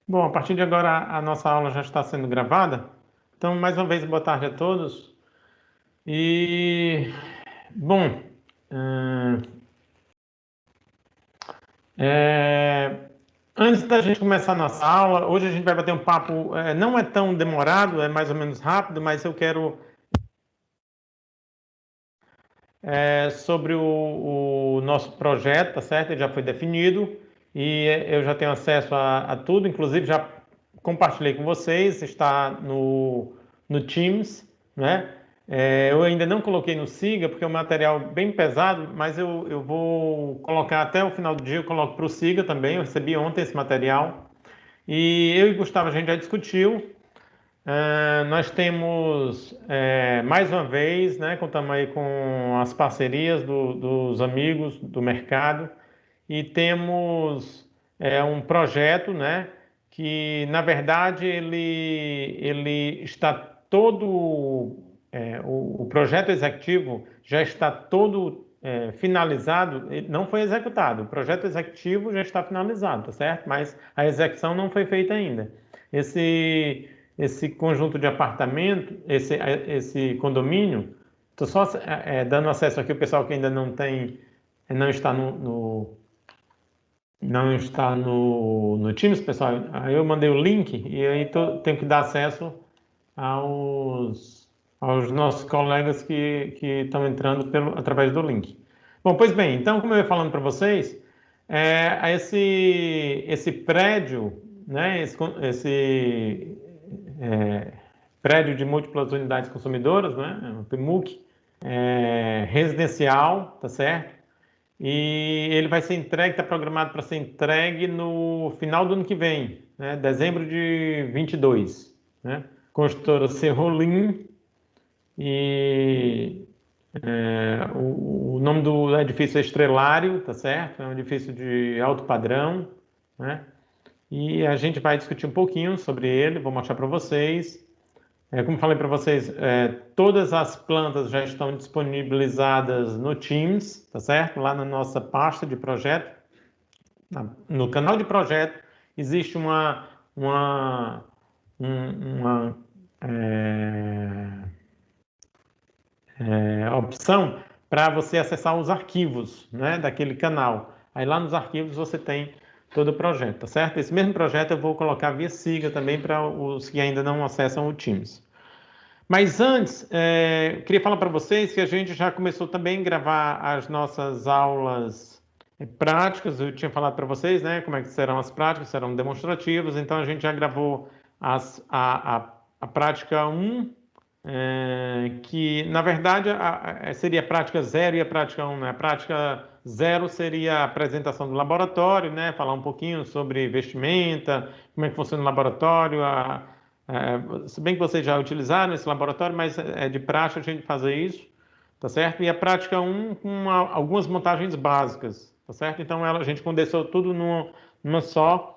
Bom, a partir de agora a nossa aula já está sendo gravada. Então, mais uma vez, boa tarde a todos. E, bom, eh, antes da gente começar a nossa aula, hoje a gente vai bater um papo, não é tão demorado, é mais ou menos rápido, mas eu quero sobre o nosso projeto, tá certo? Ele já foi definido e eu já tenho acesso a tudo, inclusive já compartilhei com vocês, está no Teams, né? Eu ainda não coloquei no Siga, porque é um material bem pesado, mas eu vou colocar até o final do dia, eu coloco para o Siga também, eu recebi ontem esse material. E eu e Gustavo, a gente já discutiu, nós temos, mais uma vez, né, contamos aí com as parcerias dos amigos do mercado e temos um projeto, né, que na verdade ele está todo, o projeto executivo já está todo finalizado, não foi executado, o projeto executivo já está finalizado, tá certo? Mas a execução não foi feita ainda. Esse esse conjunto de apartamento, esse condomínio, estou só dando acesso aqui ao pessoal que ainda não tem, não está não está no Teams, pessoal. Aí eu mandei o link e aí tenho que dar acesso aos nossos colegas que estão entrando através do link. Bom, pois bem, então, como eu ia falando para vocês, esse prédio, né, esse prédio de múltiplas unidades consumidoras, né, o PMUC, residencial, tá certo? E ele vai ser entregue, está programado para ser entregue no final do ano que vem, né, dezembro de 22, né? Construtora Serrolim e o nome do edifício é Estrelário, tá certo? É um edifício de alto padrão, né? E a gente vai discutir um pouquinho sobre ele, vou mostrar para vocês. Como falei para vocês, todas as plantas já estão disponibilizadas no Teams, tá certo? Lá na nossa pasta de projeto, no canal de projeto, existe uma, uma opção para você acessar os arquivos, né, daquele canal. Aí lá nos arquivos você tem todo o projeto, tá certo? Esse mesmo projeto eu vou colocar via Siga também para os que ainda não acessam o Teams. Mas antes, eu queria falar para vocês que a gente já começou também a gravar as nossas aulas práticas. Eu tinha falado para vocês, né, como é que serão as práticas, serão demonstrativas. Então a gente já gravou a prática 1, que na verdade seria a prática 0 e a prática 1, né? A prática 0 seria a apresentação do laboratório, né? Falar um pouquinho sobre vestimenta, como é que funciona o laboratório, se bem que vocês já utilizaram esse laboratório, mas é de praxe a gente fazer isso, tá certo? E a prática 1 com algumas montagens básicas, tá certo? Então a gente condensou tudo numa só.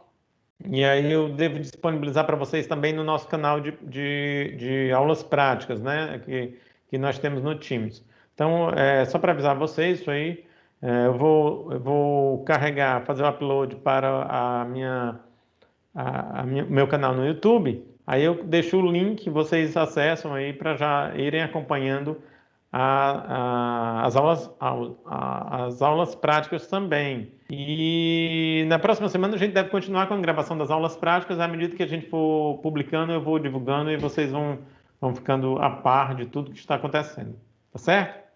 E aí eu devo disponibilizar para vocês também no nosso canal de aulas práticas, né? Que nós temos no Teams. Então, só para avisar vocês isso aí, eu vou carregar, fazer o upload para meu canal no YouTube. Aí eu deixo o link, vocês acessam aí para já irem acompanhando as aulas práticas também. E na próxima semana a gente deve continuar com a gravação das aulas práticas. À medida que a gente for publicando, eu vou divulgando e vocês vão ficando a par de tudo que está acontecendo. Tá certo?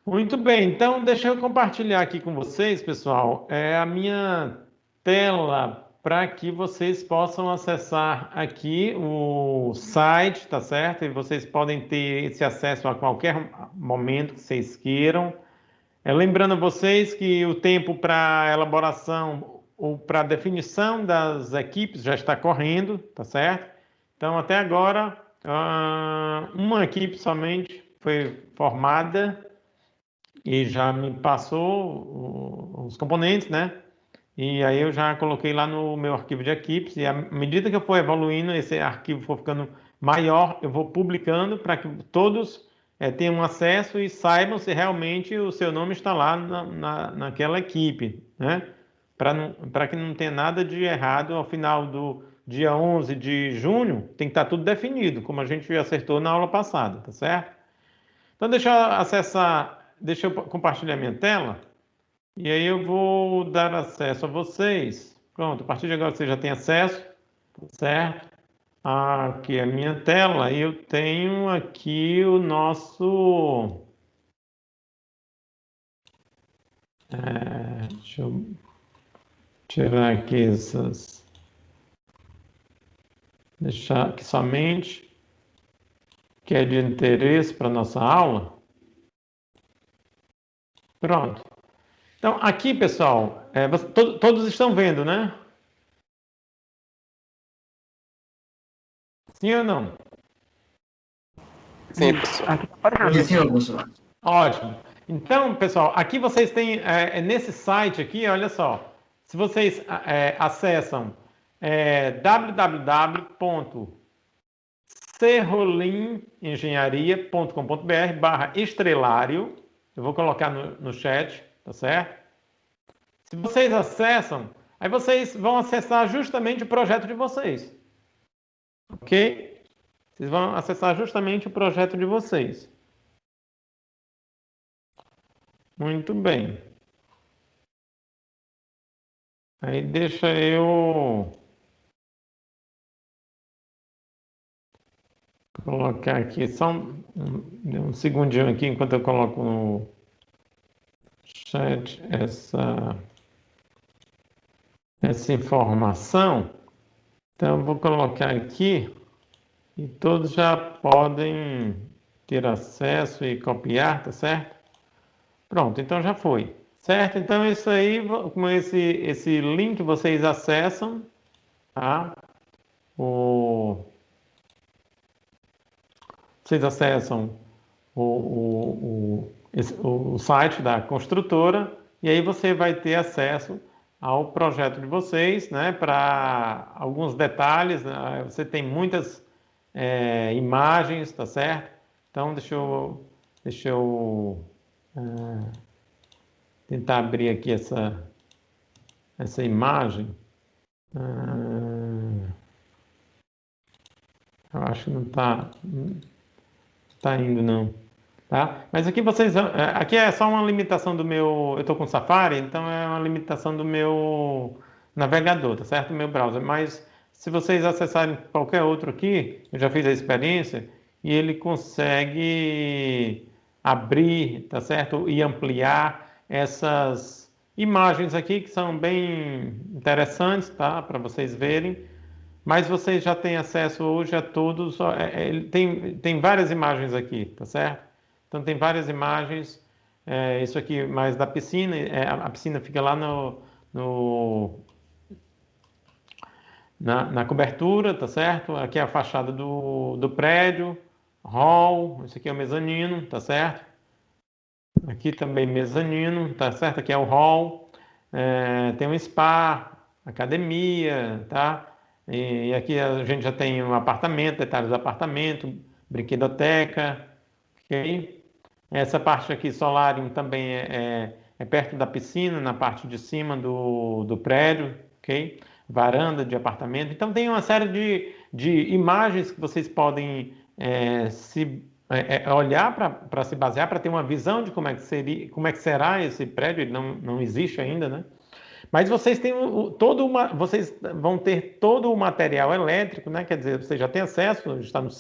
Muito bem, então deixa eu compartilhar aqui com vocês, pessoal, a minha tela para que vocês possam acessar aqui o site, tá certo? E vocês podem ter esse acesso a qualquer momento que vocês queiram. Lembrando a vocês que o tempo para elaboração ou para definição das equipes já está correndo, tá certo? Então, até agora, uma equipe somente foi formada e já me passou os componentes, né? E aí eu já coloquei lá no meu arquivo de equipes e à medida que eu for evoluindo, esse arquivo for ficando maior, eu vou publicando para que todos tenham acesso e saibam se realmente o seu nome está lá naquela equipe, né? para que não tenha nada de errado ao final do dia 11 de junho, tem que estar tudo definido, como a gente acertou na aula passada, tá certo? Então, deixa eu compartilhar minha tela, e aí eu vou dar acesso a vocês. Pronto, a partir de agora você já tem acesso, tá certo? Aqui é a minha tela, e eu tenho aqui o nosso... deixa eu tirar aqui essas... Deixar aqui somente que é de interesse para a nossa aula. Pronto. Então, aqui, pessoal, todos estão vendo, né? Sim ou não? Sim, professor. Sim, senhor, professor. Ótimo. Então, pessoal, aqui vocês têm, nesse site aqui, olha só, se vocês acessam www.serrolinengenharia.com.br/estrelário, eu vou colocar no chat, tá certo? Se vocês acessam, aí vocês vão acessar justamente o projeto de vocês, ok? Vocês vão acessar justamente o projeto de vocês. Muito bem. Aí deixa eu colocar aqui só um segundinho aqui enquanto eu coloco no chat essa informação. Então eu vou colocar aqui e todos já podem ter acesso e copiar, tá certo? Pronto, então já foi. Certo? Então isso aí, com esse link vocês acessam, tá? Vocês acessam o site da construtora e aí você vai ter acesso ao projeto de vocês, né? Para alguns detalhes, né? Você tem muitas imagens, tá certo? Então deixa eu tentar abrir aqui essa imagem. Eu acho que não está indo, não. Tá? Mas aqui aqui é só uma limitação do meu... Eu estou com Safari, então é uma limitação do meu navegador, tá certo? Do meu browser. Mas se vocês acessarem qualquer outro aqui, eu já fiz a experiência, e ele consegue abrir, tá certo? E ampliar essas imagens aqui, que são bem interessantes, tá? Para vocês verem. Mas vocês já têm acesso hoje a todos, tem várias imagens aqui, tá certo? Então tem várias imagens, isso aqui mais da piscina, a piscina fica lá na cobertura, tá certo? Aqui é a fachada do prédio, hall, isso aqui é o mezanino, tá certo? Aqui também mezanino, tá certo? Aqui é o hall, tem um spa, academia, tá? E aqui a gente já tem um apartamento, detalhes do apartamento, brinquedoteca, ok? Essa parte aqui, solarium, também é perto da piscina, na parte de cima do prédio, ok? Varanda de apartamento. Então tem uma série de imagens que vocês podem olhar para se basear, para ter uma visão de como é que será esse prédio. Ele não existe ainda, né? Mas vocês vocês vão ter todo o material elétrico, né? Quer dizer, você já tem acesso, está no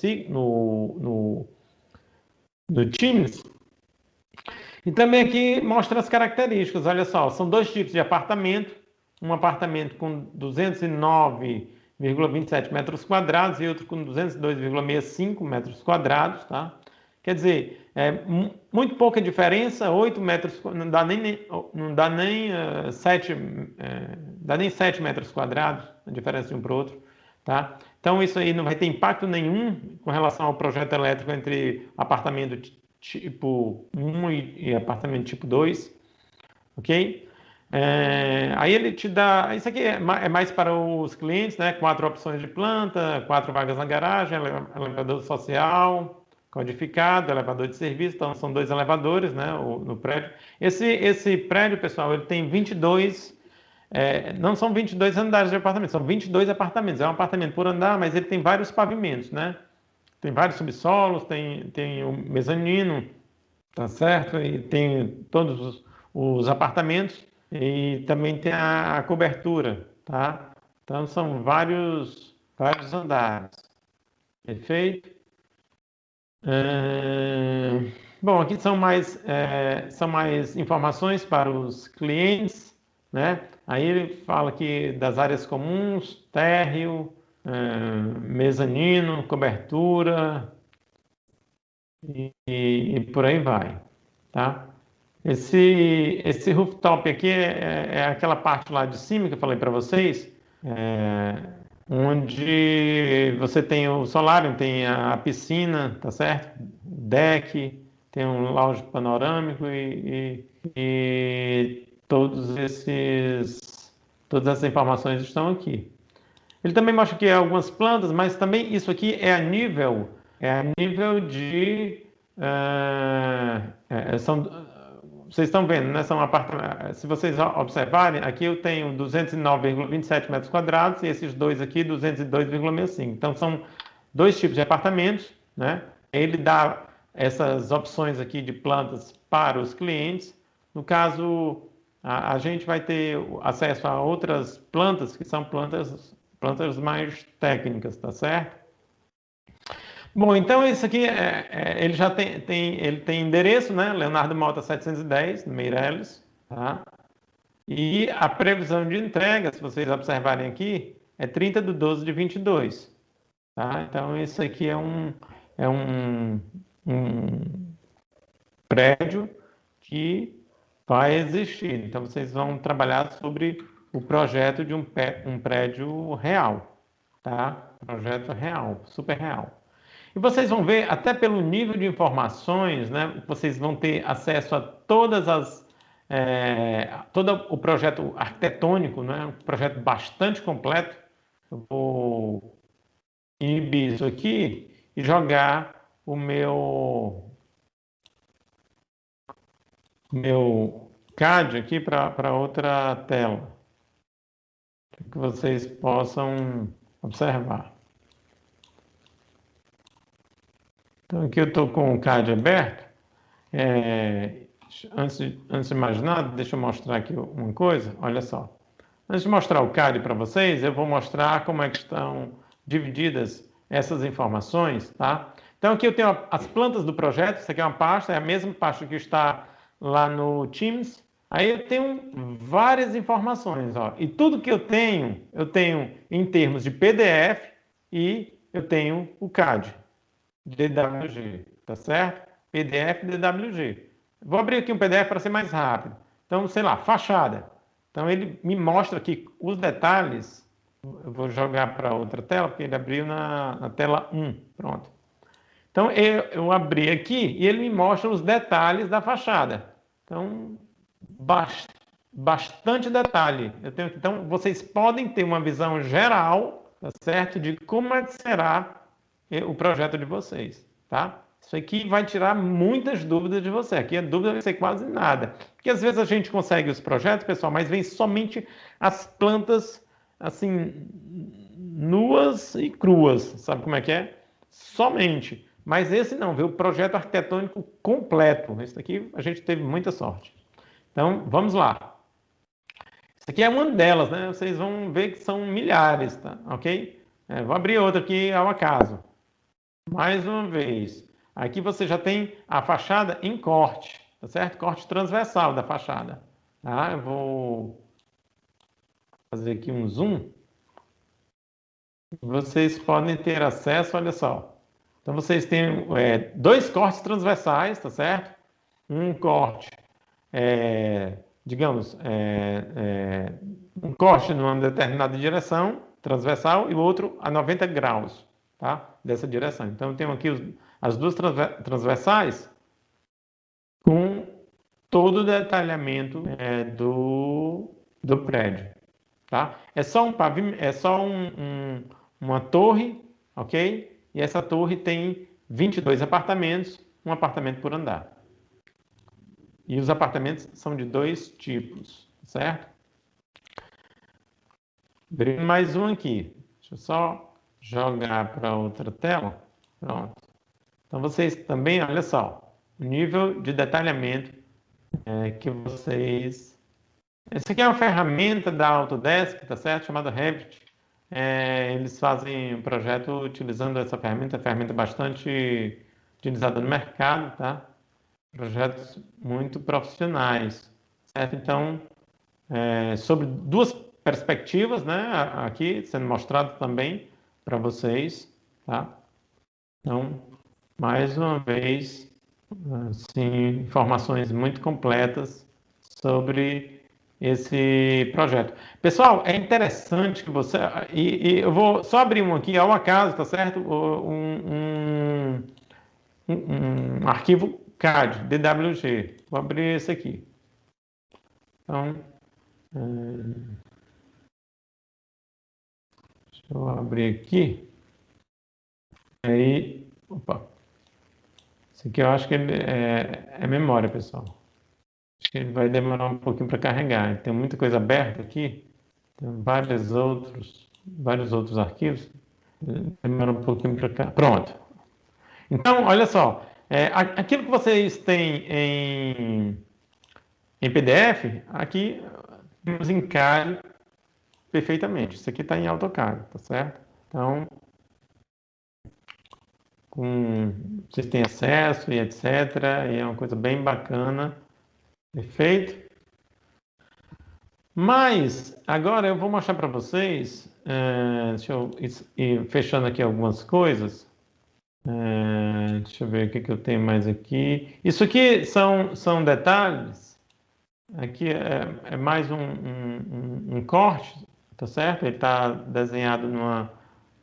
Teams. E também aqui mostra as características. Olha só, são dois tipos de apartamento. Um apartamento com 209,27 metros quadrados e outro com 202,65 metros quadrados, tá? Quer dizer, muito pouca diferença, 8 metros, não dá nem 7 metros quadrados, a diferença de um para o outro, tá? Então isso aí não vai ter impacto nenhum com relação ao projeto elétrico entre apartamento tipo 1 e apartamento tipo 2, ok? Aí ele te dá, isso aqui é mais para os clientes, né? 4 opções de planta, 4 vagas na garagem, elevador social, codificado, elevador de serviço, então são 2 elevadores, né, no prédio. Esse prédio, pessoal, ele tem 22 não são 22 andares de apartamento, são 22 apartamentos. É um apartamento por andar, mas ele tem vários pavimentos, né? Tem vários subsolos, tem o mezanino, tá certo? E tem todos os apartamentos e também tem a cobertura, tá? Então são vários andares. Perfeito? Bom, aqui são mais informações para os clientes, né? Aí ele fala aqui das áreas comuns, térreo, mezanino, cobertura e por aí vai, tá? Esse rooftop aqui é aquela parte lá de cima que eu falei para vocês, onde você tem o solário, tem a piscina, tá certo? Deck, tem um lounge panorâmico e todas essas informações estão aqui. Ele também mostra aqui algumas plantas, mas também isso aqui é a nível de vocês estão vendo, né? São apartamentos. Se vocês observarem, aqui eu tenho 209,27 metros quadrados e esses dois aqui 202,65. Então são dois tipos de apartamentos, né? Ele dá essas opções aqui de plantas para os clientes. No caso, a gente vai ter acesso a outras plantas que são plantas mais técnicas, tá certo? Bom, então isso aqui ele já ele tem endereço, né? Leonardo Malta 710, no Meireles, tá? E a previsão de entrega, se vocês observarem aqui, é 30/12/22, tá? Então isso aqui é um prédio que vai existir. Então vocês vão trabalhar sobre o projeto de um prédio real, tá? Projeto real, super real. E vocês vão ver, até pelo nível de informações, né, vocês vão ter acesso a todo o projeto arquitetônico, né, um projeto bastante completo. Eu vou inibir isso aqui e jogar o meu CAD aqui para outra tela, para que vocês possam observar. Então aqui eu estou com o CAD aberto. Antes de mais nada, deixa eu mostrar aqui uma coisa. Olha só. Antes de mostrar o CAD para vocês, eu vou mostrar como é que estão divididas essas informações, tá? Então aqui eu tenho as plantas do projeto. Isso aqui é uma pasta, é a mesma pasta que está lá no Teams. Aí eu tenho várias informações, ó. E tudo que eu tenho em termos de PDF e eu tenho o CAD. DWG, tá certo? PDF DWG. Vou abrir aqui um PDF para ser mais rápido. Então, sei lá, fachada. Então, ele me mostra aqui os detalhes. Eu vou jogar para outra tela, porque ele abriu na tela 1. Pronto. Então, eu abri aqui e ele me mostra os detalhes da fachada. Então, bastante detalhe. Então, vocês podem ter uma visão geral, tá certo? De como é que será o projeto de vocês, tá? Isso aqui vai tirar muitas dúvidas de você. Aqui a dúvida vai ser quase nada. Porque às vezes a gente consegue os projetos, pessoal, mas vem somente as plantas, assim, nuas e cruas. Sabe como é que é? Somente. Mas esse não, veio o projeto arquitetônico completo. Esse aqui a gente teve muita sorte. Então, vamos lá. Isso aqui é uma delas, né? Vocês vão ver que são milhares, tá? Ok? Vou abrir outra aqui ao acaso. Mais uma vez, aqui você já tem a fachada em corte, tá certo? Corte transversal da fachada. Tá? Eu vou fazer aqui um zoom. Vocês podem ter acesso, olha só. Então vocês têm dois cortes transversais, tá certo? Um corte, digamos, um corte numa determinada direção, transversal, e o outro a 90 graus. Tá? Dessa direção. Então, eu tenho aqui as duas transversais com todo o detalhamento do prédio. Tá? É só uma torre, ok? E essa torre tem 22 apartamentos, um apartamento por andar. E os apartamentos são de dois tipos, certo? Abri mais um aqui. Deixa eu só jogar para outra tela. Pronto. Então, vocês também, olha só, o nível de detalhamento que vocês... Essa aqui é uma ferramenta da Autodesk, tá certo? Chamada Revit. Eles fazem um projeto utilizando essa ferramenta bastante utilizada no mercado, tá? Projetos muito profissionais, certo? Então, sobre duas perspectivas, né? Aqui sendo mostrado também para vocês, tá? Então, mais uma vez, assim, informações muito completas sobre esse projeto. Pessoal, é interessante que você... E eu vou só abrir um aqui, ao acaso, tá certo? Um arquivo CAD, DWG. Vou abrir esse aqui. Então, deixa eu abrir aqui. Aí, opa. Esse aqui eu acho que ele é memória, pessoal. Acho que ele vai demorar um pouquinho para carregar. Tem muita coisa aberta aqui. Tem vários outros arquivos. Demora um pouquinho para cá. Pronto. Então, olha só. Aquilo que vocês têm em PDF, aqui temos em CAD perfeitamente. Isso aqui está em AutoCAD, tá certo? Então, vocês têm acesso e etc. E é uma coisa bem bacana. Perfeito? Mas, agora eu vou mostrar para vocês, deixa eu ir fechando aqui algumas coisas. Deixa eu ver o que eu tenho mais aqui. Isso aqui são detalhes. Aqui é mais um corte, tá certo? Ele está desenhado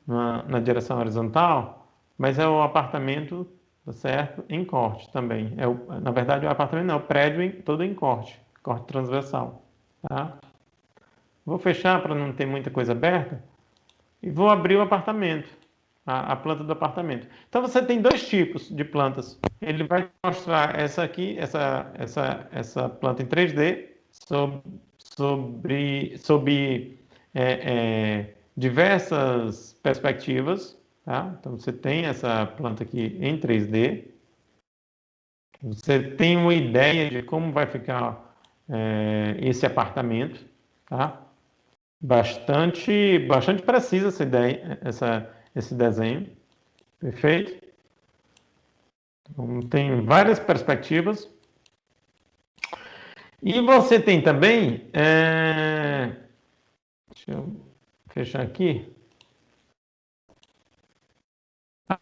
na direção horizontal, mas é o apartamento, tá certo? Em corte também. Na verdade, o apartamento não, é o prédio todo em corte transversal, tá? Vou fechar para não ter muita coisa aberta e vou abrir o apartamento, a planta do apartamento. Então você tem dois tipos de plantas. Ele vai mostrar essa aqui, essa planta em 3D sob diversas perspectivas, tá? Então você tem essa planta aqui em 3D. Você tem uma ideia de como vai ficar esse apartamento, tá? Bastante precisa essa ideia, esse desenho, perfeito? Então, tem várias perspectivas. E você tem também, deixa eu fechar aqui, a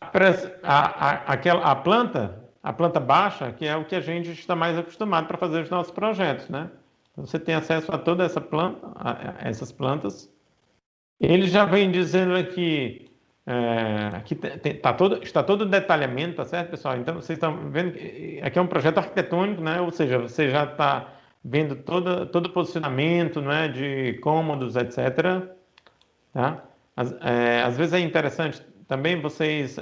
planta baixa, que é o que a gente está mais acostumado para fazer os nossos projetos, né? Então, você tem acesso a toda essa planta, a essas plantas. Ele já vem dizendo aqui, aqui está todo o detalhamento, tá certo, pessoal? Então, vocês estão vendo que aqui é um projeto arquitetônico, né? Ou seja, você já está vendo todo o posicionamento, né, de cômodos, etc. Tá? Às vezes é interessante também vocês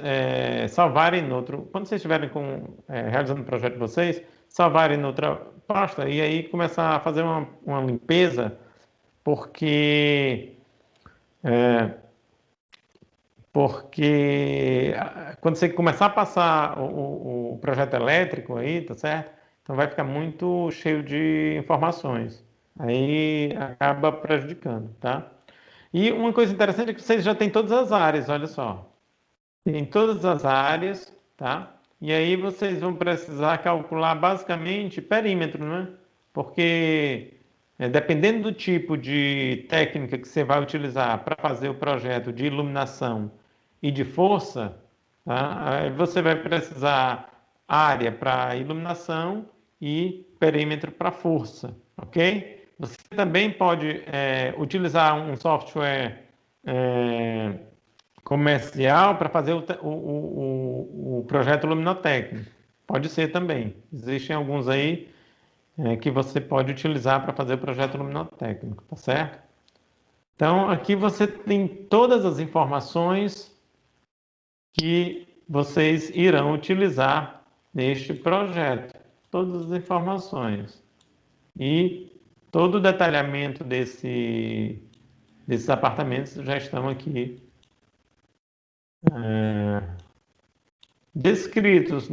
salvarem quando vocês estiverem realizando o projeto de vocês, salvarem noutra pasta e aí começar a fazer uma limpeza, porque quando você começar a passar o projeto elétrico aí, tá certo? Então vai ficar muito cheio de informações. Aí acaba prejudicando, tá? E uma coisa interessante é que vocês já têm todas as áreas, olha só. Tem todas as áreas, tá? E aí vocês vão precisar calcular basicamente perímetro, né? Porque dependendo do tipo de técnica que você vai utilizar para fazer o projeto de iluminação e de força, tá? Aí você vai precisar área para iluminação e perímetro para força, ok? Você também pode utilizar um software comercial para fazer o projeto luminotécnico. Pode ser também. Existem alguns aí que você pode utilizar para fazer o projeto luminotécnico, tá certo? Então, aqui você tem todas as informações que vocês irão utilizar neste projeto. Todas as informações. E todo o detalhamento desses apartamentos já estão aqui descritos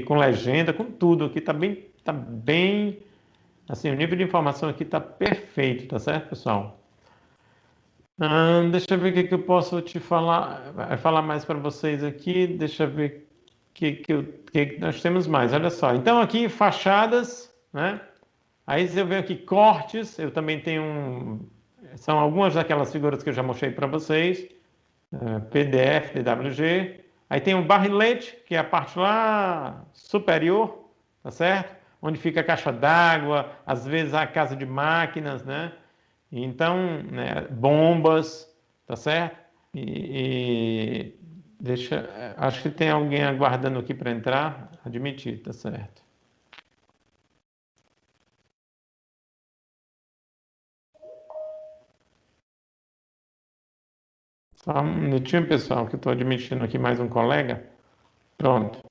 com legenda, com tudo aqui. Tá bem, assim, o nível de informação aqui está perfeito, tá certo, pessoal? Deixa eu ver o que eu posso te falar mais para vocês aqui. Deixa eu ver o que nós temos mais. Olha só. Então, aqui, fachadas, né? Aí, eu venho aqui, cortes. Eu também tenho são algumas daquelas figuras que eu já mostrei para vocês. PDF, DWG. Aí tem um barrilete, que é a parte lá superior, tá certo? Onde fica a caixa d'água, às vezes a casa de máquinas, né? Então, né, bombas, tá certo? Acho que tem alguém aguardando aqui para entrar. Admitir, tá certo. Só um minutinho, pessoal, que eu estou admitindo aqui mais um colega. Pronto.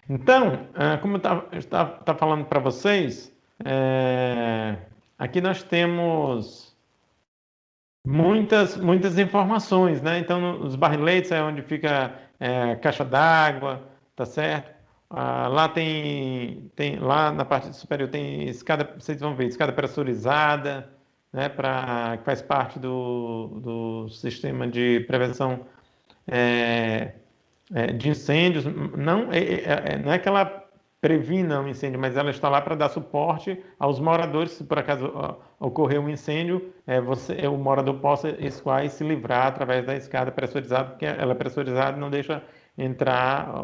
Então, como eu estava falando para vocês, aqui nós temos muitas informações, né? Então, os barriletes é onde fica caixa d'água, tá certo? Lá lá na parte superior tem escada, vocês vão ver, escada pressurizada, né? Que faz parte do sistema de prevenção de incêndios. Não é que ela previna um incêndio, mas ela está lá para dar suporte aos moradores, se por acaso ocorrer um incêndio, o morador possa escoar e se livrar através da escada pressurizada, porque ela é pressurizada e não deixa entrar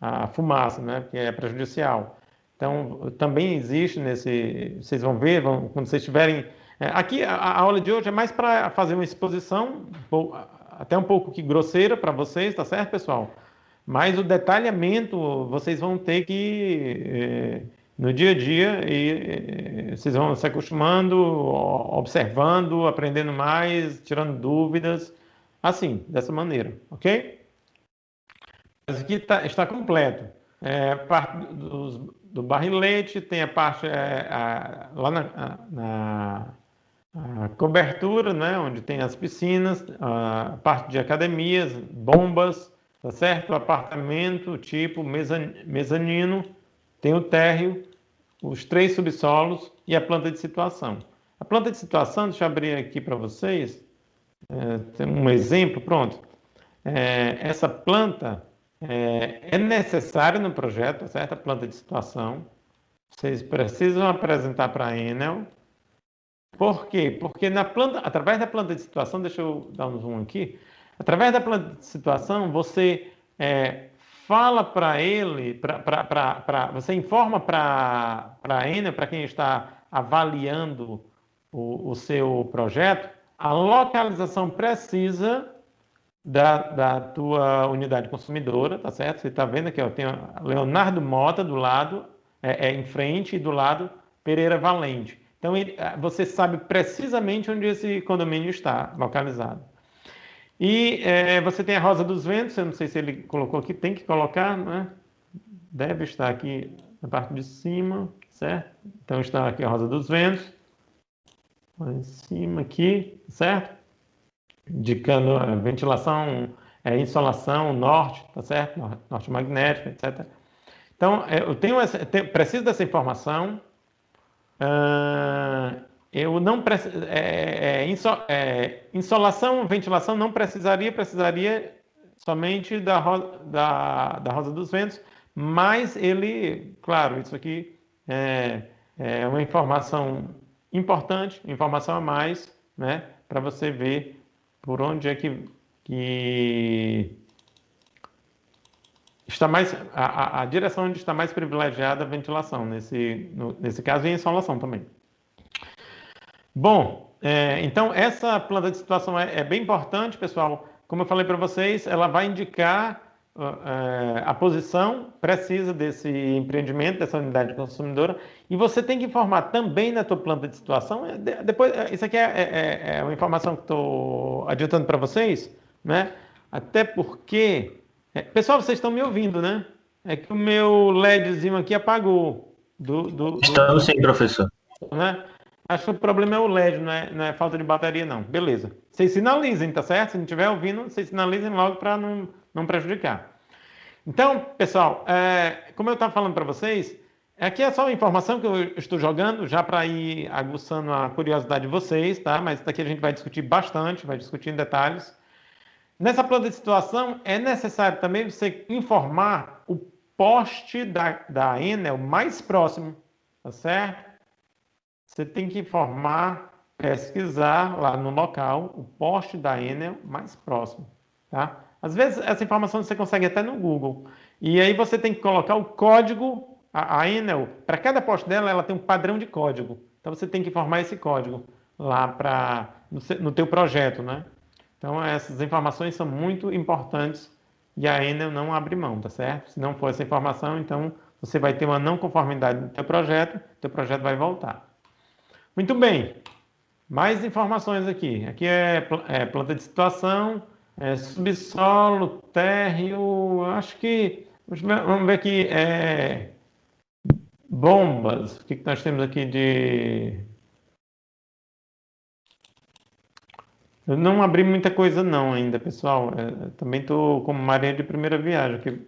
a fumaça, né, que é prejudicial. Então, também existe vocês vão ver, quando vocês tiverem... aqui, a aula de hoje é mais para fazer uma exposição, até um pouco que grosseira para vocês, tá certo, pessoal? Mas o detalhamento vocês vão ter que no dia a dia e vocês vão se acostumando, observando, aprendendo mais, tirando dúvidas, assim, dessa maneira, ok? Mas aqui está completo. Parte do barrilete, tem a parte lá a cobertura, né, onde tem as piscinas, a parte de academias, bombas, tá certo? Apartamento tipo mezanino, tem o térreo, os 3 subsolos e a planta de situação. A planta de situação, deixa eu abrir aqui para vocês, tem um exemplo, pronto. Essa planta é necessária no projeto, tá certo? A planta de situação. Vocês precisam apresentar para a Enel. Por quê? Porque através da planta de situação, deixa eu dar um zoom aqui, através da planta de situação, você fala para ele, você informa para a Enel, para quem está avaliando o seu projeto, a localização precisa da tua unidade consumidora, tá certo? Você está vendo aqui, ó, tem Leonardo Mota do lado, em frente, e do lado Pereira Valente. Então, você sabe precisamente onde esse condomínio está localizado. E você tem a Rosa dos Ventos, eu não sei se ele colocou aqui, tem que colocar, né? Deve estar aqui na parte de cima, certo? Então, está aqui a Rosa dos Ventos, lá em cima aqui, certo? Indicando a ventilação, insolação, norte, tá certo? Norte magnético, etc. Então, preciso dessa informação. Eu não insolação, ventilação não precisaria somente da Rosa dos Ventos, mas claro, isso aqui é uma informação importante, informação a mais, né, para você ver por onde é que está mais a direção onde está mais privilegiada a ventilação, nesse caso, e a insolação também. Bom, então essa planta de situação é bem importante, pessoal. Como eu falei para vocês, ela vai indicar a posição precisa desse empreendimento, dessa unidade consumidora, e você tem que informar também na tua planta de situação. Depois, isso aqui é uma informação que estou adiantando para vocês, né? Até porque... pessoal, vocês estão me ouvindo, né? É que o meu LEDzinho aqui apagou. Estamos sim, professor. Né? acho que o problema é o LED, não é falta de bateria, não. Beleza. Vocês sinalizem, tá certo? Se não estiver ouvindo, vocês sinalizem logo para não prejudicar. Então, pessoal, como eu estava falando para vocês, aqui é só uma informação que eu estou jogando, já para ir aguçando a curiosidade de vocês, tá? Mas daqui a gente vai discutir bastante, vai discutir em detalhes. Nessa planta de situação, é necessário também você informar o poste da Enel mais próximo, tá certo? Você tem que informar, pesquisar lá no local o poste da Enel mais próximo, tá? Às vezes essa informação você consegue até no Google. E aí você tem que colocar o código, a Enel, para cada poste dela, ela tem um padrão de código. Então você tem que informar esse código lá no teu projeto, né? Então essas informações são muito importantes e a Enel não abre mão, tá certo? Se não for essa informação, então você vai ter uma não conformidade no teu projeto vai voltar. Muito bem, mais informações aqui. Aqui é planta de situação, subsolo, térreo, acho que, vamos ver aqui, bombas. O que nós temos aqui de... Eu não abri muita coisa não ainda, pessoal. Também estou como marinha de primeira viagem, que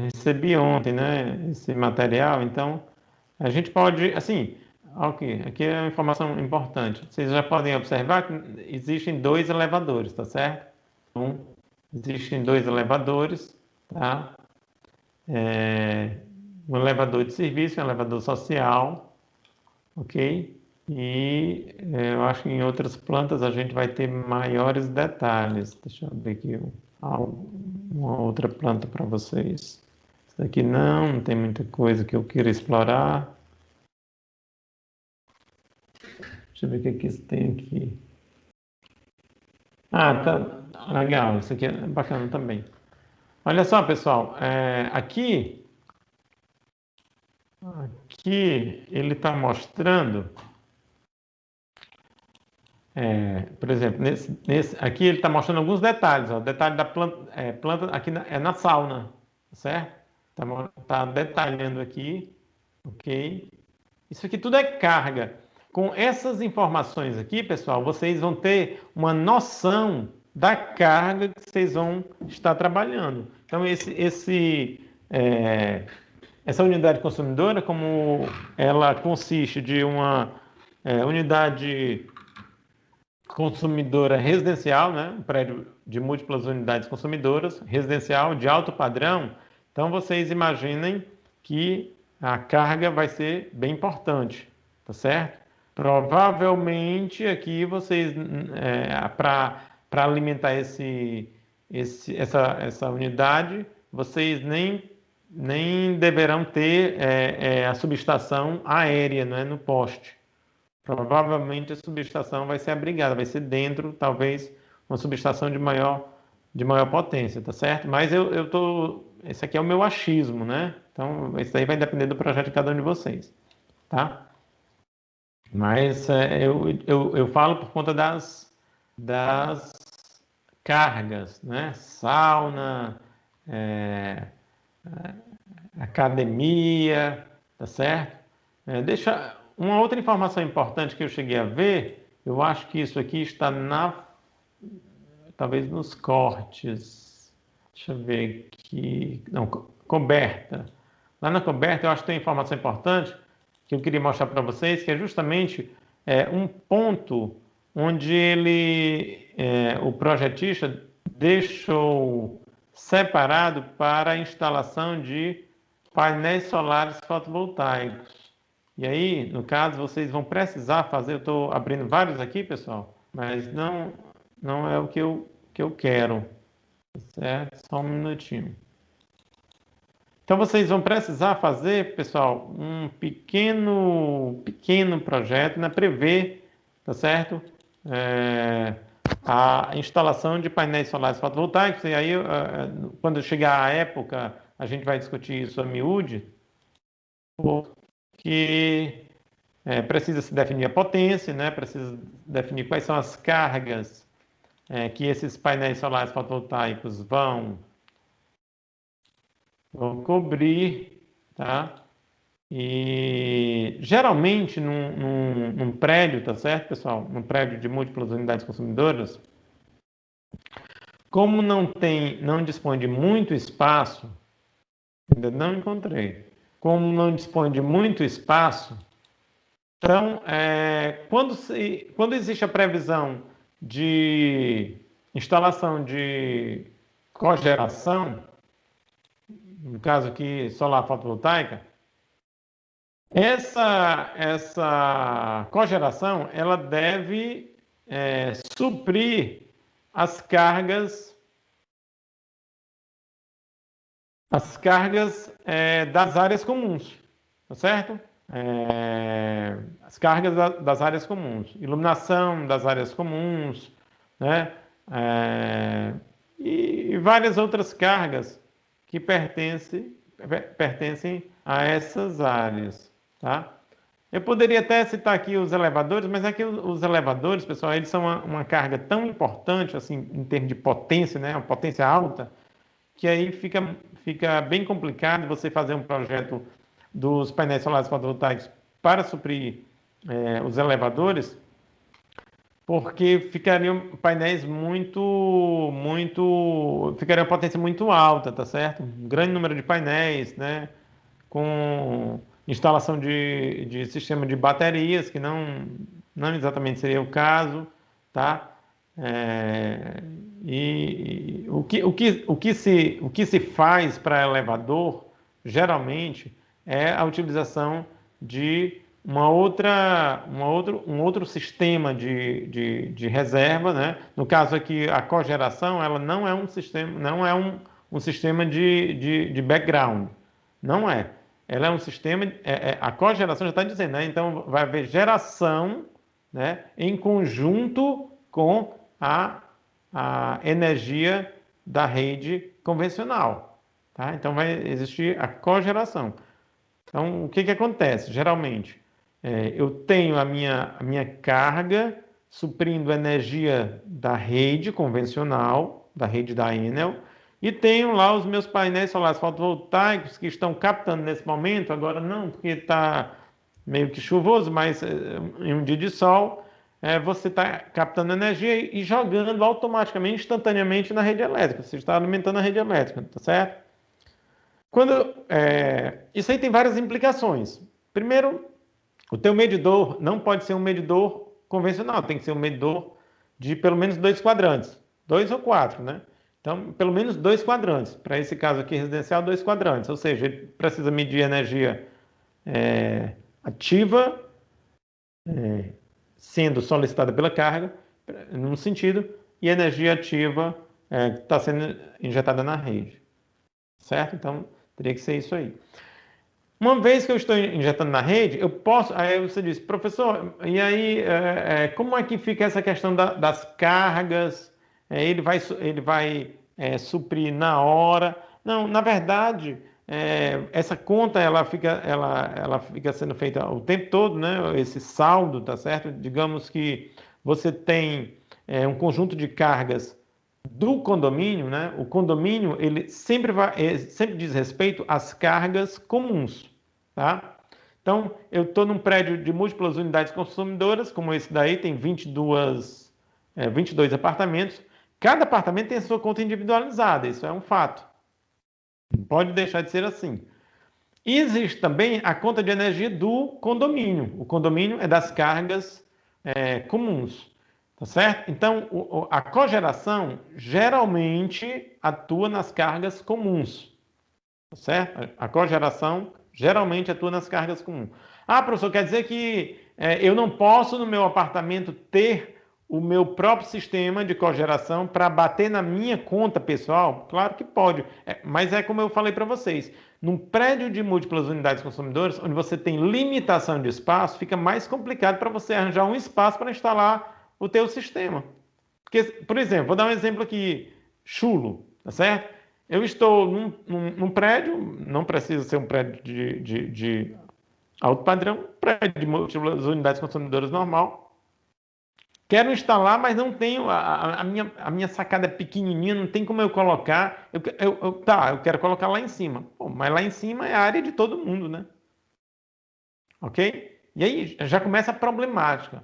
recebi ontem, né, esse material, então a gente pode, assim, ok, aqui é uma informação importante. Vocês já podem observar que existem dois elevadores, tá certo? Então, existem dois elevadores, tá? Um elevador de serviço, um elevador social, ok? E eu acho que em outras plantas a gente vai ter maiores detalhes. Deixa eu ver aqui uma outra planta para vocês. Isso daqui não tem muita coisa que eu queira explorar. Deixa eu ver o que que tem aqui. Ah, tá legal. Isso aqui é bacana também. Olha só, pessoal. Aqui ele está mostrando, por exemplo, aqui ele está mostrando alguns detalhes. Ó, detalhe da planta aqui é na sauna, certo? Tá detalhando aqui, ok? Isso aqui tudo é carga. Com essas informações aqui, pessoal, vocês vão ter uma noção da carga que vocês vão estar trabalhando. Então, essa unidade consumidora, como ela consiste de uma unidade consumidora residencial, né? Um prédio de múltiplas unidades consumidoras, residencial de alto padrão, então vocês imaginem que a carga vai ser bem importante, tá certo? Provavelmente aqui vocês, para alimentar essa unidade, vocês nem deverão ter a subestação aérea, né, no poste. Provavelmente a subestação vai ser abrigada, vai ser dentro, talvez, uma subestação de maior potência, tá certo? Mas esse aqui é o meu achismo, né? Então, isso aí vai depender do projeto de cada um de vocês, tá? Mas eu falo por conta das cargas, né? Sauna, academia, tá certo? Deixa uma outra informação importante que eu cheguei a ver, eu acho que isso aqui está talvez nos cortes. Deixa eu ver aqui. Não, coberta. Lá na coberta eu acho que tem informação importante que eu queria mostrar para vocês, que é justamente um ponto onde o projetista deixou separado para a instalação de painéis solares fotovoltaicos. E aí, no caso, vocês vão precisar fazer, eu estou abrindo vários aqui, pessoal, mas não é o que eu quero, certo? Só um minutinho. Então, vocês vão precisar fazer, pessoal, um pequeno projeto, né? Prever, tá certo? A instalação de painéis solares fotovoltaicos, e aí, quando chegar a época, a gente vai discutir isso a miúde, porque precisa se definir a potência, né? Precisa definir quais são as cargas que esses painéis solares fotovoltaicos vão cobrir, tá? E geralmente num prédio, tá certo, pessoal? Num prédio de múltiplas unidades consumidoras, como não dispõe de muito espaço, ainda não encontrei. Como não dispõe de muito espaço, então, quando existe a previsão de instalação de cogeração, no caso aqui solar fotovoltaica, essa cogeração ela deve suprir as cargas das áreas comuns, tá certo? As cargas das áreas comuns, iluminação das áreas comuns, né? E várias outras cargas que pertencem a essas áreas, tá? Eu poderia até citar aqui os elevadores, mas aqui os elevadores, pessoal, eles são uma carga tão importante, assim, em termos de potência, né? Uma potência alta, que aí fica bem complicado você fazer um projeto dos painéis solares fotovoltaicos para suprir os elevadores, porque ficariam painéis ficariam potência muito alta, tá certo? Um grande número de painéis, né? Com instalação de sistema de baterias, que não exatamente seria o caso, tá? E o que se faz para elevador, geralmente, é a utilização de um outro sistema de reserva, né? No caso aqui, a cogeração, ela não é um sistema, não é um sistema de background, não é. Ela é um sistema, a cogeração já está dizendo, né? Então vai haver geração, né, em conjunto com a energia da rede convencional, tá? Então vai existir a cogeração. Então o que acontece? Geralmente eu tenho a minha carga suprindo a energia da rede convencional, da rede da Enel, e tenho lá os meus painéis solares fotovoltaicos que estão captando nesse momento, agora não, porque está meio que chuvoso, mas em um dia de sol, você está captando energia e jogando automaticamente, instantaneamente na rede elétrica. Você está alimentando a rede elétrica, tá certo? Isso aí tem várias implicações. Primeiro, o teu medidor não pode ser um medidor convencional, tem que ser um medidor de pelo menos 2 quadrantes, 2 ou 4, né? Então, pelo menos 2 quadrantes. Para esse caso aqui residencial, 2 quadrantes. Ou seja, ele precisa medir energia ativa, sendo solicitada pela carga, num sentido, e energia ativa que está sendo injetada na rede. Certo? Então, teria que ser isso aí. Uma vez que eu estou injetando na rede, eu posso. Aí você diz, professor, e aí como é que fica essa questão das cargas? Ele vai suprir na hora? Não, na verdade, essa conta ela fica sendo feita o tempo todo, né? Esse saldo, tá certo? Digamos que você tem um conjunto de cargas do condomínio, né? O condomínio ele sempre diz respeito às cargas comuns, tá? Então, eu estou num prédio de múltiplas unidades consumidoras, como esse daí, tem 22 apartamentos. Cada apartamento tem a sua conta individualizada, isso é um fato. Não pode deixar de ser assim. E existe também a conta de energia do condomínio. O condomínio é das cargas comuns. Tá certo? Então, a cogeração geralmente atua nas cargas comuns. Tá certo? A cogeração geralmente atua nas cargas comuns. Ah, professor, quer dizer que eu não posso no meu apartamento ter o meu próprio sistema de cogeração para bater na minha conta pessoal? Claro que pode, mas é como eu falei para vocês. Num prédio de múltiplas unidades consumidoras, onde você tem limitação de espaço, fica mais complicado para você arranjar um espaço para instalar o teu sistema. Porque, por exemplo, vou dar um exemplo aqui chulo, tá certo? Eu estou num prédio, não precisa ser um prédio de alto padrão, um prédio de múltiplas unidades consumidoras normal. Quero instalar, mas não tenho, a minha sacada é pequenininha, não tem como eu colocar. Eu quero colocar lá em cima. Pô, mas lá em cima é a área de todo mundo, né? ok? E aí já começa a problemática.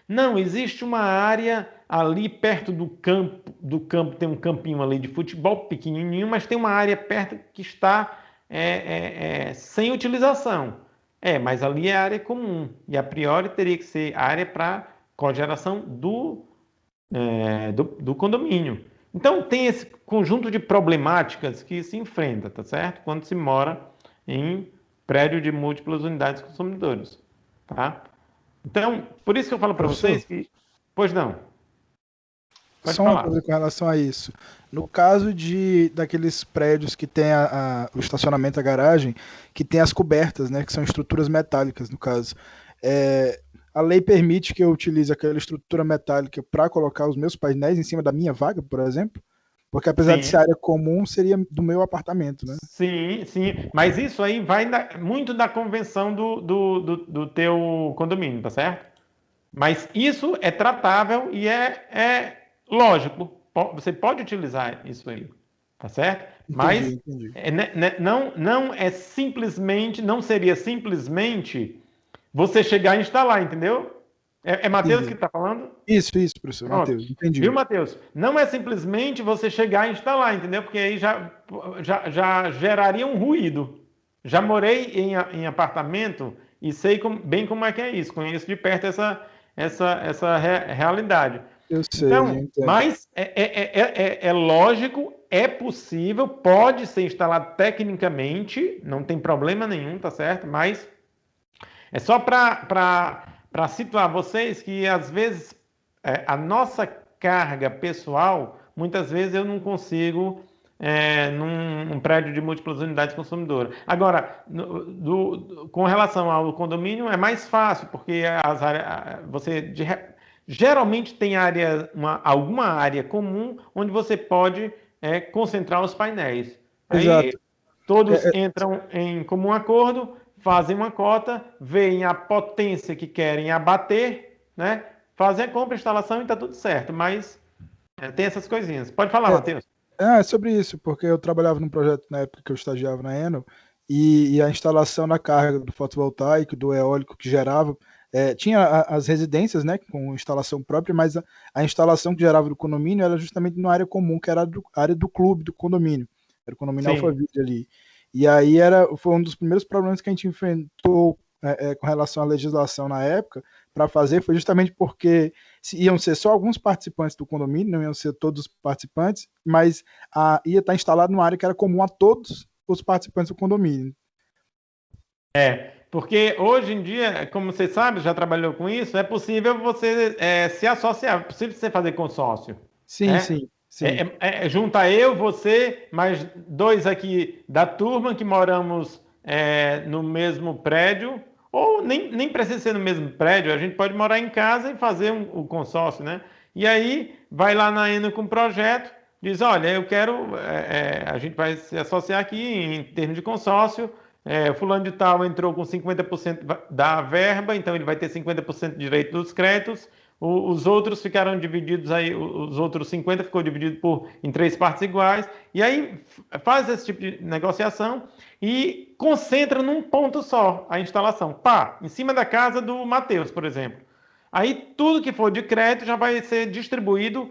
Não, existe uma área ali perto do campo tem um campinho ali de futebol pequenininho, mas tem uma área perto que está sem utilização. Mas ali é área comum, e a priori teria que ser área para cogeração do condomínio. Então tem esse conjunto de problemáticas que se enfrenta, tá certo? Quando se mora em prédio de múltiplas unidades consumidoras, tá? Então, por isso que eu falo para Professor, vocês que... Pois não, pode só uma falar. coisa com relação a isso. No caso daqueles prédios que tem o estacionamento, a garagem, que tem as cobertas, né, que são estruturas metálicas, no caso. É, a lei permite que eu utilize aquela estrutura metálica para colocar os meus painéis em cima da minha vaga, por exemplo? Porque apesar de ser Sim, área comum, seria do meu apartamento, né? sim, sim. Mas isso aí vai muito da convenção do teu condomínio, tá certo? Mas isso é tratável e é lógico. Você pode utilizar isso aí, tá certo? Entendi, Mas entendi. não é simplesmente, não seria simplesmente você chegar e instalar, entendeu? É Matheus que Entendi. está falando? Isso, professor Pronto. Matheus, Viu, entendi. Matheus? Não é simplesmente você chegar e instalar, entendeu? Porque aí já geraria um ruído. Já morei em apartamento e sei bem como é que é isso. Conheço de perto essa realidade. Eu sei, eu Então, entendo. mas é lógico, é possível, pode ser instalado tecnicamente, não tem problema nenhum, tá certo? Mas é só para situar vocês que, às vezes, a nossa carga pessoal, muitas vezes eu não consigo num prédio de múltiplas unidades consumidoras. Agora, com relação ao condomínio, é mais fácil, porque geralmente tem alguma área comum onde você pode concentrar os painéis. Aí Exato. todos É, entram em comum acordo, fazem uma cota, veem a potência que querem abater, né? Fazem a compra, instalação e está tudo certo. Mas tem essas coisinhas. Pode falar, é, Matheus. é sobre isso, porque eu trabalhava num projeto na época que eu estagiava na Enel, e a instalação da carga do fotovoltaico, do eólico que gerava, tinha as residências, né, com instalação própria, mas a instalação que gerava do condomínio era justamente na área comum, que era a área do clube, do condomínio. Era o condomínio Sim. Alphaville ali. E aí foi um dos primeiros problemas que a gente enfrentou com relação à legislação na época, para fazer, foi justamente porque iam ser só alguns participantes do condomínio, não iam ser todos os participantes, mas ia estar instalado numa área que era comum a todos os participantes do condomínio. Porque hoje em dia, como você sabe, já trabalhou com isso, é possível você se associar, é possível você fazer consórcio. Sim, Né? sim, sim. Junta eu, você, mais dois aqui da turma que moramos no mesmo prédio, ou nem precisa ser no mesmo prédio, a gente pode morar em casa e fazer o consórcio, né? E aí vai lá na Enel com o projeto, diz, olha, eu quero, a gente vai se associar aqui em termos de consórcio, fulano de tal entrou com 50% da verba, então ele vai ter 50% de direito dos créditos, os outros ficaram divididos aí, os outros 50 ficou dividido em três partes iguais, e aí faz esse tipo de negociação e concentra num ponto só a instalação. Pá, em cima da casa do Matheus, por exemplo. Aí tudo que for de crédito já vai ser distribuído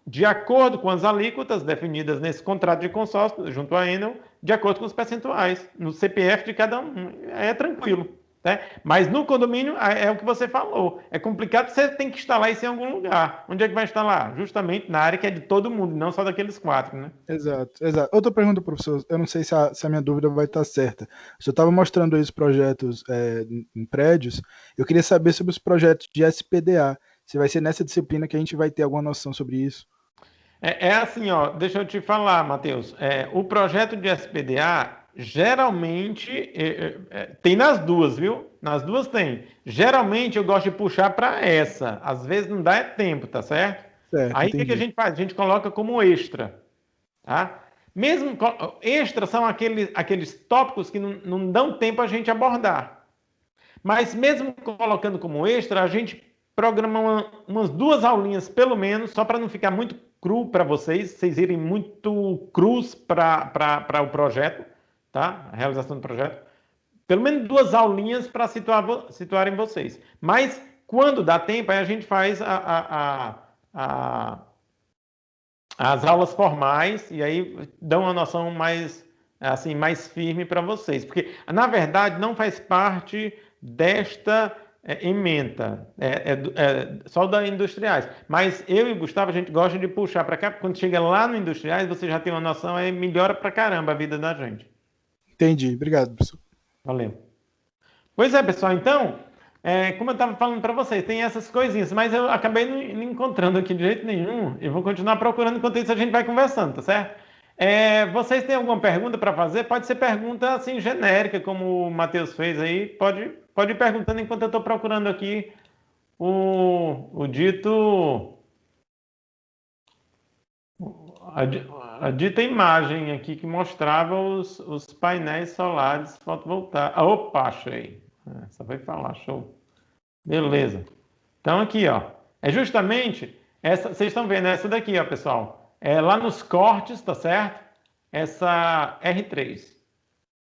de acordo com as alíquotas definidas nesse contrato de consórcio junto à Enel, de acordo com os percentuais, no CPF de cada um. É tranquilo. Né? Mas no condomínio é o que você falou. É complicado, você tem que instalar isso em algum lugar. Onde é que vai instalar? Justamente na área que é de todo mundo, não só daqueles quatro, né? Exato, exato. Outra pergunta, professor, eu não sei se a minha dúvida vai estar certa. O senhor estava mostrando aí os projetos em prédios, eu queria saber sobre os projetos de SPDA. Se vai ser nessa disciplina que a gente vai ter alguma noção sobre isso. Assim, ó, deixa eu te falar, Matheus. O projeto de SPDA geralmente tem nas duas, viu? Nas duas tem. Geralmente eu gosto de puxar para essa. Às vezes não dá tempo, tá certo? Certo, Aí o que que a entendi. gente faz? A gente coloca como extra, tá? Mesmo extra são aqueles tópicos que não dão tempo a gente abordar. Mas mesmo colocando como extra, a gente programa umas duas aulinhas, pelo menos, só para não ficar muito cru para vocês irem muito crus para o projeto, tá? A realização do projeto. pelo menos 2 aulinhas para situarem vocês. Mas, quando dá tempo, aí a gente faz as aulas formais e aí dão uma noção mais, assim, mais firme para vocês. Porque, na verdade, não faz parte desta ementa, só da Industriais. Mas eu e o Gustavo, a gente gosta de puxar para cá, quando chega lá no Industriais, você já tem uma noção, aí melhora para caramba a vida da gente. Entendi. Obrigado, professor. Valeu. Pois é, pessoal, então, como eu estava falando para vocês, tem essas coisinhas, mas eu acabei não encontrando aqui de jeito nenhum. Eu vou continuar procurando, enquanto isso a gente vai conversando, tá certo? Vocês têm alguma pergunta para fazer? Pode ser pergunta assim genérica, como o Matheus fez aí. Pode ir perguntando enquanto eu estou procurando aqui o dito. A dita imagem aqui que mostrava os painéis solares fotovoltaicos. Opa, achei. Só foi falar, show. Beleza. Então aqui, ó, é justamente essa, vocês estão vendo essa daqui, ó, pessoal. É lá nos cortes, tá certo? Essa R3,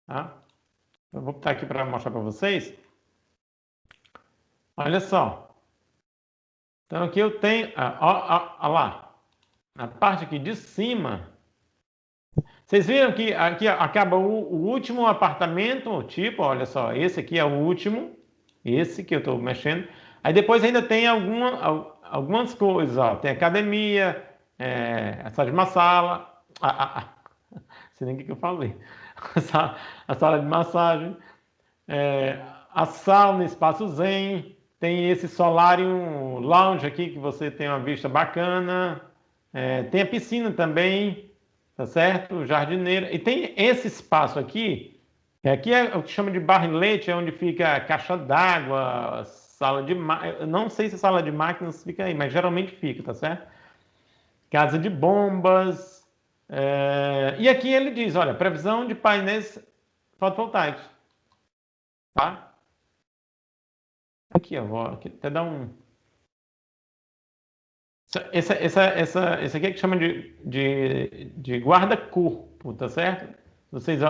tá? Eu vou botar aqui para mostrar para vocês. Olha só. Então aqui eu tenho, ó lá, na parte aqui de cima. Vocês viram que aqui acaba o último apartamento, tipo, olha só, esse aqui é o último, esse que eu estou mexendo. Aí depois ainda tem algumas coisas, ó, tem academia, a sala de uma sala, sei nem o que eu falei, a sala de massagem, a sauna, espaço zen, tem esse solarium lounge aqui que você tem uma vista bacana, tem a piscina também, tá certo? Jardineira. E tem esse espaço aqui, aqui é o que chama de barrilete, é onde fica a caixa d'água, sala de máquinas. Não sei se a sala de máquinas fica aí, mas geralmente fica, tá certo? Casa de bombas. E aqui ele diz, olha, previsão de painéis fotovoltaicos. Tá? Aqui, eu vou até dar um. Essa aqui é que chama de guarda-corpo, tá certo? Vocês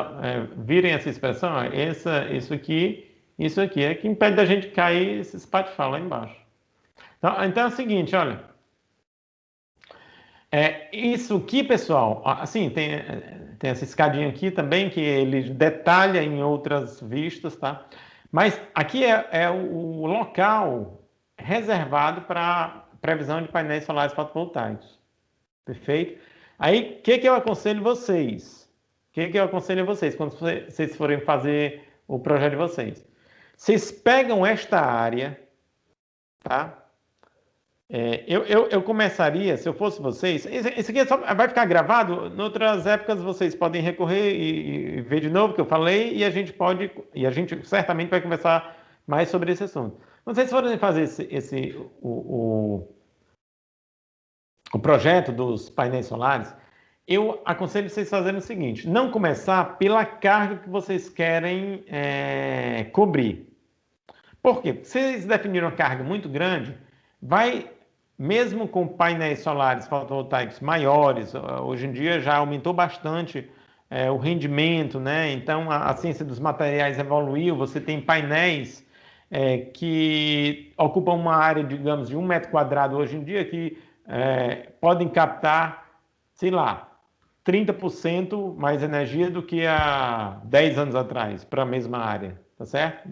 virem essa expressão, ó, isso aqui é que impede da gente cair esse espatifar lá embaixo. Então é o seguinte, olha. Isso aqui, pessoal, assim, tem essa escadinha aqui também, que ele detalha em outras vistas, tá? Mas aqui é o local reservado para previsão de painéis solares fotovoltaicos. Perfeito? Aí, o que eu aconselho vocês? O que eu aconselho vocês quando vocês forem fazer o projeto de vocês? Vocês pegam esta área, tá? Eu começaria, se eu fosse vocês, esse aqui vai ficar gravado, em outras épocas vocês podem recorrer e ver de novo o que eu falei, e a gente certamente vai conversar mais sobre esse assunto. Quando vocês forem fazer o projeto dos painéis solares, eu aconselho vocês fazerem o seguinte, não começar pela carga que vocês querem cobrir. Por quê? Se vocês definiram uma carga muito grande, mesmo com painéis solares fotovoltaicos maiores, hoje em dia já aumentou bastante o rendimento, né? Então a ciência dos materiais evoluiu, você tem painéis que ocupam uma área, digamos, de 1 metro quadrado hoje em dia, que podem captar, sei lá, 30% mais energia do que há 10 anos atrás para a mesma área, tá certo?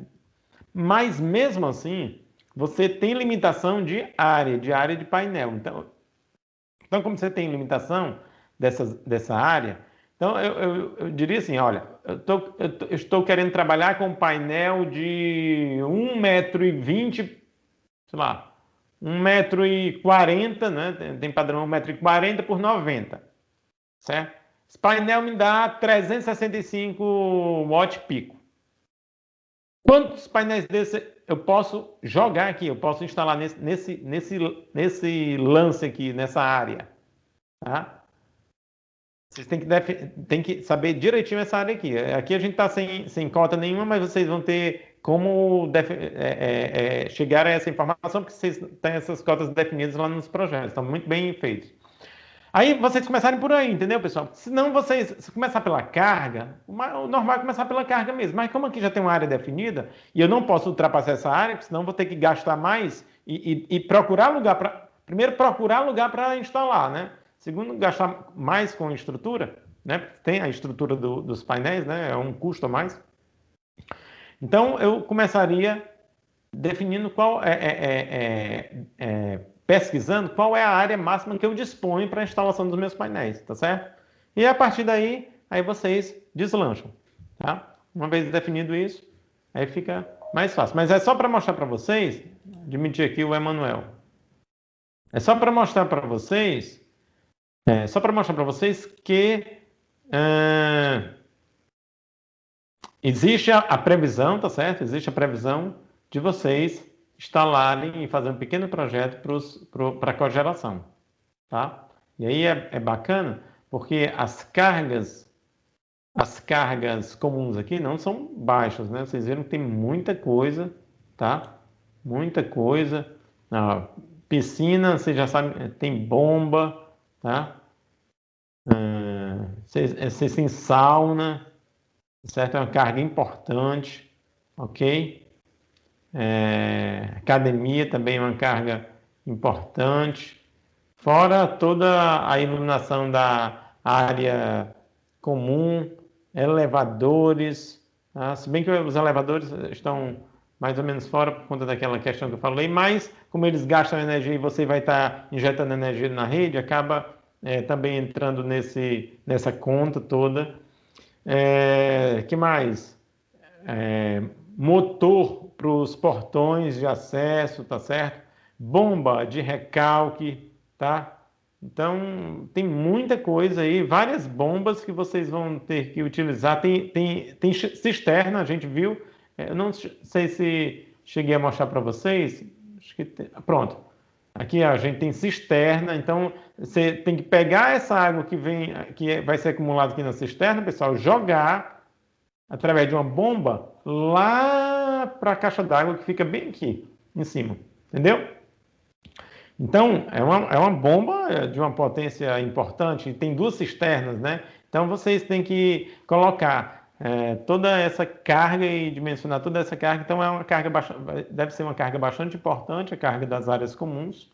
Mas mesmo assim, você tem limitação de área de painel. Então como você tem limitação dessa área, então eu diria assim, olha, eu estou querendo trabalhar com um painel de 1,20 m, sei lá, 1,40 m, né? Tem padrão 1,40 m por 90, certo? Esse painel me dá 365 watts pico. Quantos painéis desses eu posso jogar aqui? Eu posso instalar nesse lance aqui, nessa área, tá? Vocês têm que saber direitinho essa área aqui. Aqui a gente está sem cota nenhuma, mas vocês vão ter como chegar a essa informação, porque vocês têm essas cotas definidas lá nos projetos. Estão muito bem feitos. Aí vocês começarem por aí, entendeu, pessoal? Se não vocês, se começar pela carga, o normal é começar pela carga mesmo. Mas como aqui já tem uma área definida, e eu não posso ultrapassar essa área, porque senão vou ter que gastar mais e procurar lugar para... Primeiro, procurar lugar para instalar, né? Segundo, gastar mais com estrutura, né? Tem a estrutura dos painéis, né? É um custo a mais. Então, eu começaria definindo pesquisando qual é a área máxima que eu disponho para a instalação dos meus painéis, tá certo? E a partir daí, aí vocês deslancham, tá? Uma vez definido isso, aí fica mais fácil. Mas é só para mostrar para vocês, admitir aqui o Emanuel. É só para mostrar para vocês, que existe a previsão, tá certo? Existe a previsão de vocês instalarem e fazer um pequeno projeto para cogeração, tá? E aí é bacana, porque as cargas comuns aqui não são baixas, né? Vocês viram que tem muita coisa, tá? Muita coisa. Na piscina, vocês já sabem, tem bomba, tá? Vocês têm sauna, certo? É uma carga importante, ok? Academia também é uma carga importante. Fora toda a iluminação da área comum, elevadores, tá? Se bem que os elevadores estão mais ou menos fora por conta daquela questão que eu falei, mas como eles gastam energia e você vai estar injetando energia na rede, acaba também entrando nessa conta toda. Que mais? Motor para os portões de acesso, tá certo? Bomba de recalque, tá? Então, tem muita coisa aí, várias bombas que vocês vão ter que utilizar. Tem cisterna, a gente viu. Eu não sei se cheguei a mostrar para vocês. Acho que pronto. Aqui a gente tem cisterna, então você tem que pegar essa água que vai ser acumulada aqui na cisterna, pessoal, jogar através de uma bomba lá para a caixa d'água que fica bem aqui em cima, entendeu? Então, é uma bomba de uma potência importante, tem duas cisternas, né? Então, vocês têm que colocar toda essa carga e dimensionar toda essa carga. Então, deve ser uma carga bastante importante, a carga das áreas comuns.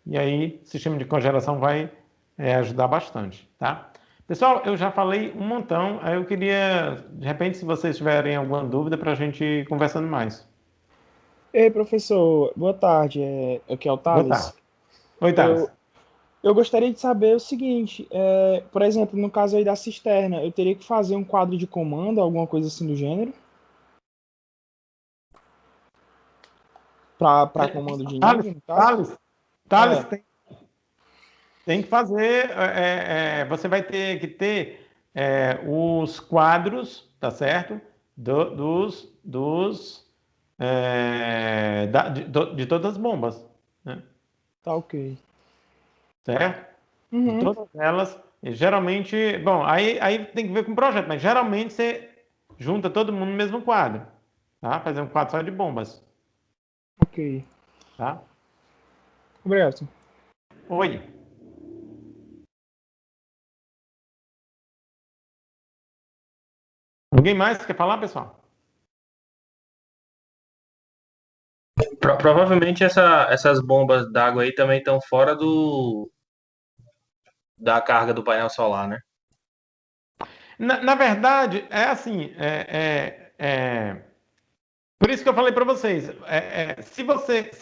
E aí, o sistema de congelação vai ajudar bastante, tá? Pessoal, eu já falei um montão, aí eu queria, de repente, se vocês tiverem alguma dúvida, para a gente ir conversando mais. Ei, professor, boa tarde. Aqui é o Boa Thales. tarde. Oi, Thales. Eu gostaria de saber o seguinte, por exemplo, no caso aí da cisterna, eu teria que fazer um quadro de comando, alguma coisa assim do gênero? Para comando de nível, no caso? Thales, tem que fazer, você vai ter que ter os quadros, tá certo? De todas as bombas, né? Tá ok. Certo? Uhum. De todas elas, geralmente, bom, aí tem que ver com o projeto, mas geralmente você junta todo mundo no mesmo quadro, tá? Fazer um quadro só de bombas. Ok. Tá? Obrigado. Oi. Alguém mais quer falar, pessoal? Provavelmente essas bombas d'água aí também estão fora da carga do painel solar, né? Na verdade, é assim, por isso que eu falei para vocês, se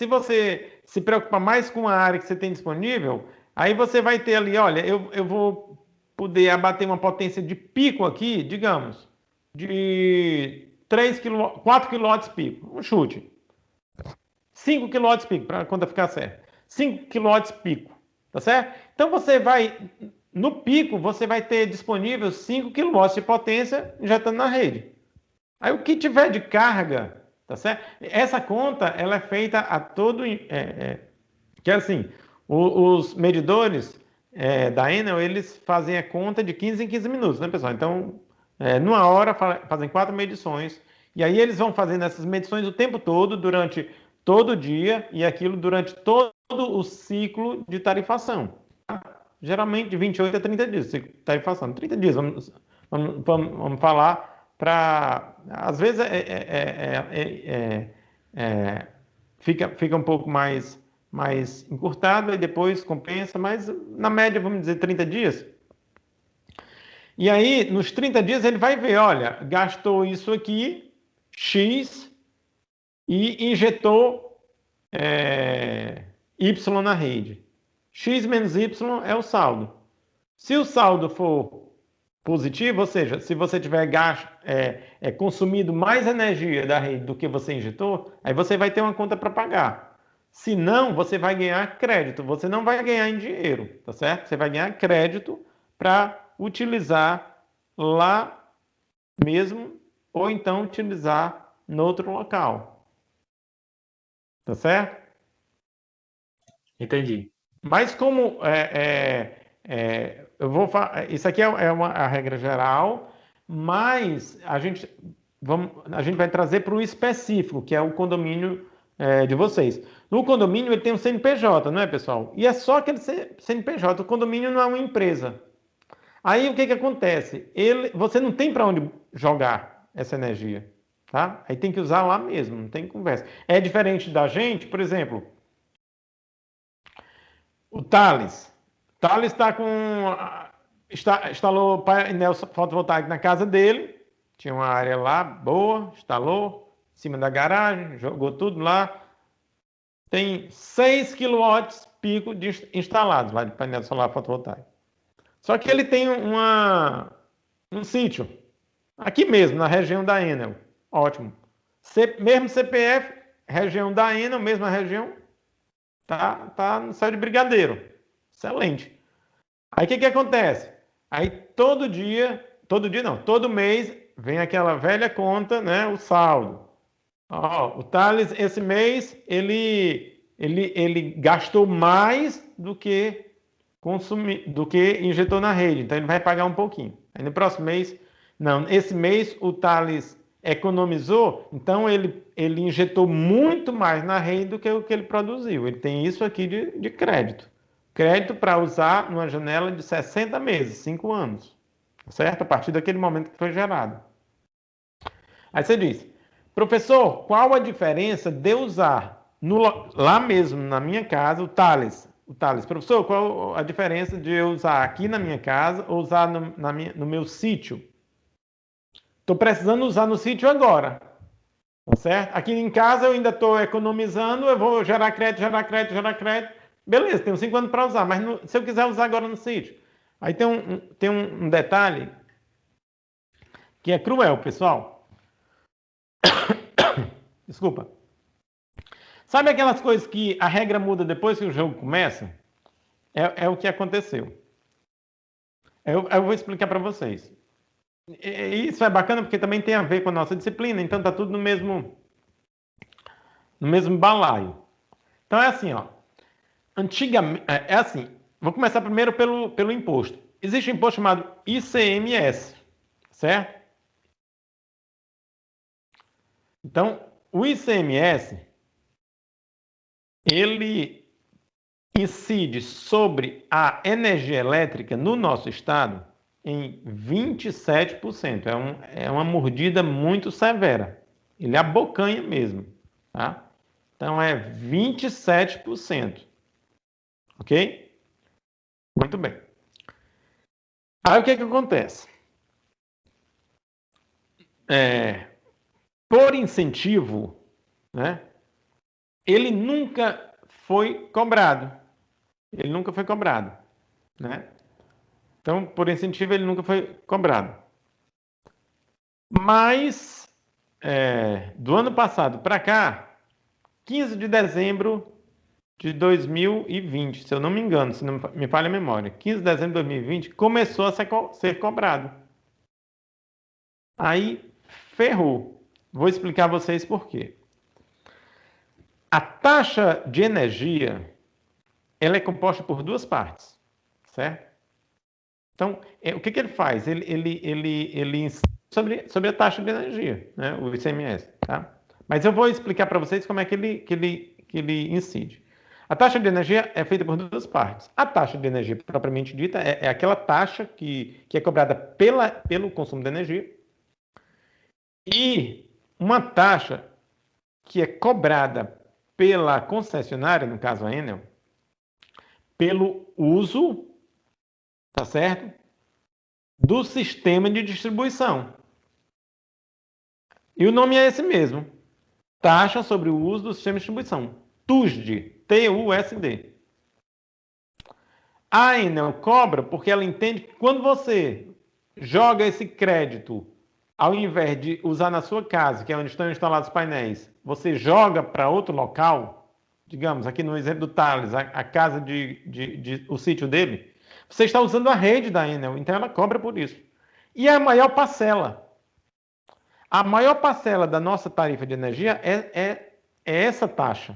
você se preocupar mais com a área que você tem disponível, aí você vai ter ali, olha, eu vou poder abater uma potência de pico aqui, digamos, de 4 kW pico, um chute. 5 kW pico, para a conta ficar certa. 5 kW pico, tá certo? Então você vai, no pico, você vai ter disponível 5 kW de potência injetando na rede. Aí o que tiver de carga, tá certo? Essa conta, ela é feita a todo... que é assim, os medidores da Enel, eles fazem a conta de 15 em 15 minutos, né, pessoal? Então, numa hora, fazem 4 medições, e aí eles vão fazendo essas medições o tempo todo, durante todo o dia, e aquilo durante todo o ciclo de tarifação. Tá? geralmente de 28 a 30 dias. Você está aí passando 30 dias, vamos falar para... Às vezes fica um pouco mais encurtado e depois compensa, mas na média, vamos dizer, 30 dias. E aí, nos 30 dias, ele vai ver, olha, gastou isso aqui, X, e injetou Y na rede. X menos Y é o saldo. Se o saldo for positivo, ou seja, se você tiver consumido mais energia da rede do que você injetou, aí você vai ter uma conta para pagar. Se não, você vai ganhar crédito. Você não vai ganhar em dinheiro, tá certo? Você vai ganhar crédito para utilizar lá mesmo ou então utilizar no outro local. Tá certo? Entendi. Mas como eu vou isso aqui é a regra geral, mas a gente vai trazer para o específico, que é o condomínio de vocês. No condomínio ele tem um CNPJ, não é, pessoal? E é só aquele CNPJ. O condomínio não é uma empresa. Aí o que acontece? Você não tem para onde jogar essa energia, tá? Aí tem que usar lá mesmo, não tem conversa. É diferente da gente, por exemplo, o Thales. Thales instalou painel fotovoltaico na casa dele, tinha uma área lá boa, instalou, em cima da garagem, jogou tudo lá. Tem 6 kW pico instalados lá de painel solar fotovoltaico. Só que ele tem um sítio, aqui mesmo, na região da Enel. Ótimo. Mesmo CPF, região da Enel, mesma região, tá no céu de Brigadeiro. Excelente. Aí o que acontece? Aí todo mês vem aquela velha conta, né? O saldo. O Thales, esse mês, ele gastou mais do que injetou na rede, então ele vai pagar um pouquinho. Aí no próximo mês, não, esse mês o Thales economizou, então ele injetou muito mais na rede do que o que ele produziu. Ele tem isso aqui de crédito. Crédito para usar numa janela de 60 meses, 5 anos, certo? A partir daquele momento que foi gerado. Aí você diz, professor, qual a diferença de usar lá mesmo na minha casa o Thales, professor, qual a diferença de eu usar aqui na minha casa ou usar no meu sítio? Estou precisando usar no sítio agora, tá certo? Aqui em casa eu ainda estou economizando, eu vou gerar crédito. Beleza, tenho 5 anos para usar, mas se eu quiser usar agora no sítio. Aí tem um detalhe que é cruel, pessoal. Desculpa. Sabe aquelas coisas que a regra muda depois que o jogo começa? É o que aconteceu. Eu vou explicar para vocês. Isso é bacana porque também tem a ver com a nossa disciplina, então tá tudo no mesmo balaio. Então é assim, ó. Antigamente, é assim, vou começar primeiro pelo imposto. Existe um imposto chamado ICMS, certo? Então, o ICMS, ele incide sobre a energia elétrica no nosso estado em 27%. É uma mordida muito severa. Ele abocanha mesmo, tá? Então, é 27%. Ok? Muito bem. Aí, o que acontece? Por incentivo, né? Ele nunca foi cobrado. Né? Então, por incentivo, ele nunca foi cobrado. Mas, do ano passado para cá, 15 de dezembro de 2020, se eu não me engano, se não me falha a memória, 15 de dezembro de 2020, começou a ser cobrado. Aí, ferrou. Vou explicar a vocês por quê. A taxa de energia, ela é composta por 2 partes, certo? Então, o que ele faz? Ele incide sobre a taxa de energia, né? O ICMS, tá? Mas eu vou explicar para vocês como é que ele incide. A taxa de energia é feita por duas partes. A taxa de energia propriamente dita é aquela taxa que é cobrada pelo consumo de energia e uma taxa que é cobrada pela concessionária, no caso a Enel, pelo uso, tá certo? Do sistema de distribuição. E o nome é esse mesmo. Taxa sobre o uso do sistema de distribuição. TUSD. T-U-S-D. A Enel cobra porque ela entende que quando você joga esse crédito, ao invés de usar na sua casa, que é onde estão instalados os painéis, você joga para outro local, digamos, aqui no exemplo do Thales, a casa o sítio dele, você está usando a rede da Enel, então ela cobra por isso. E a maior parcela da nossa tarifa de energia é essa taxa.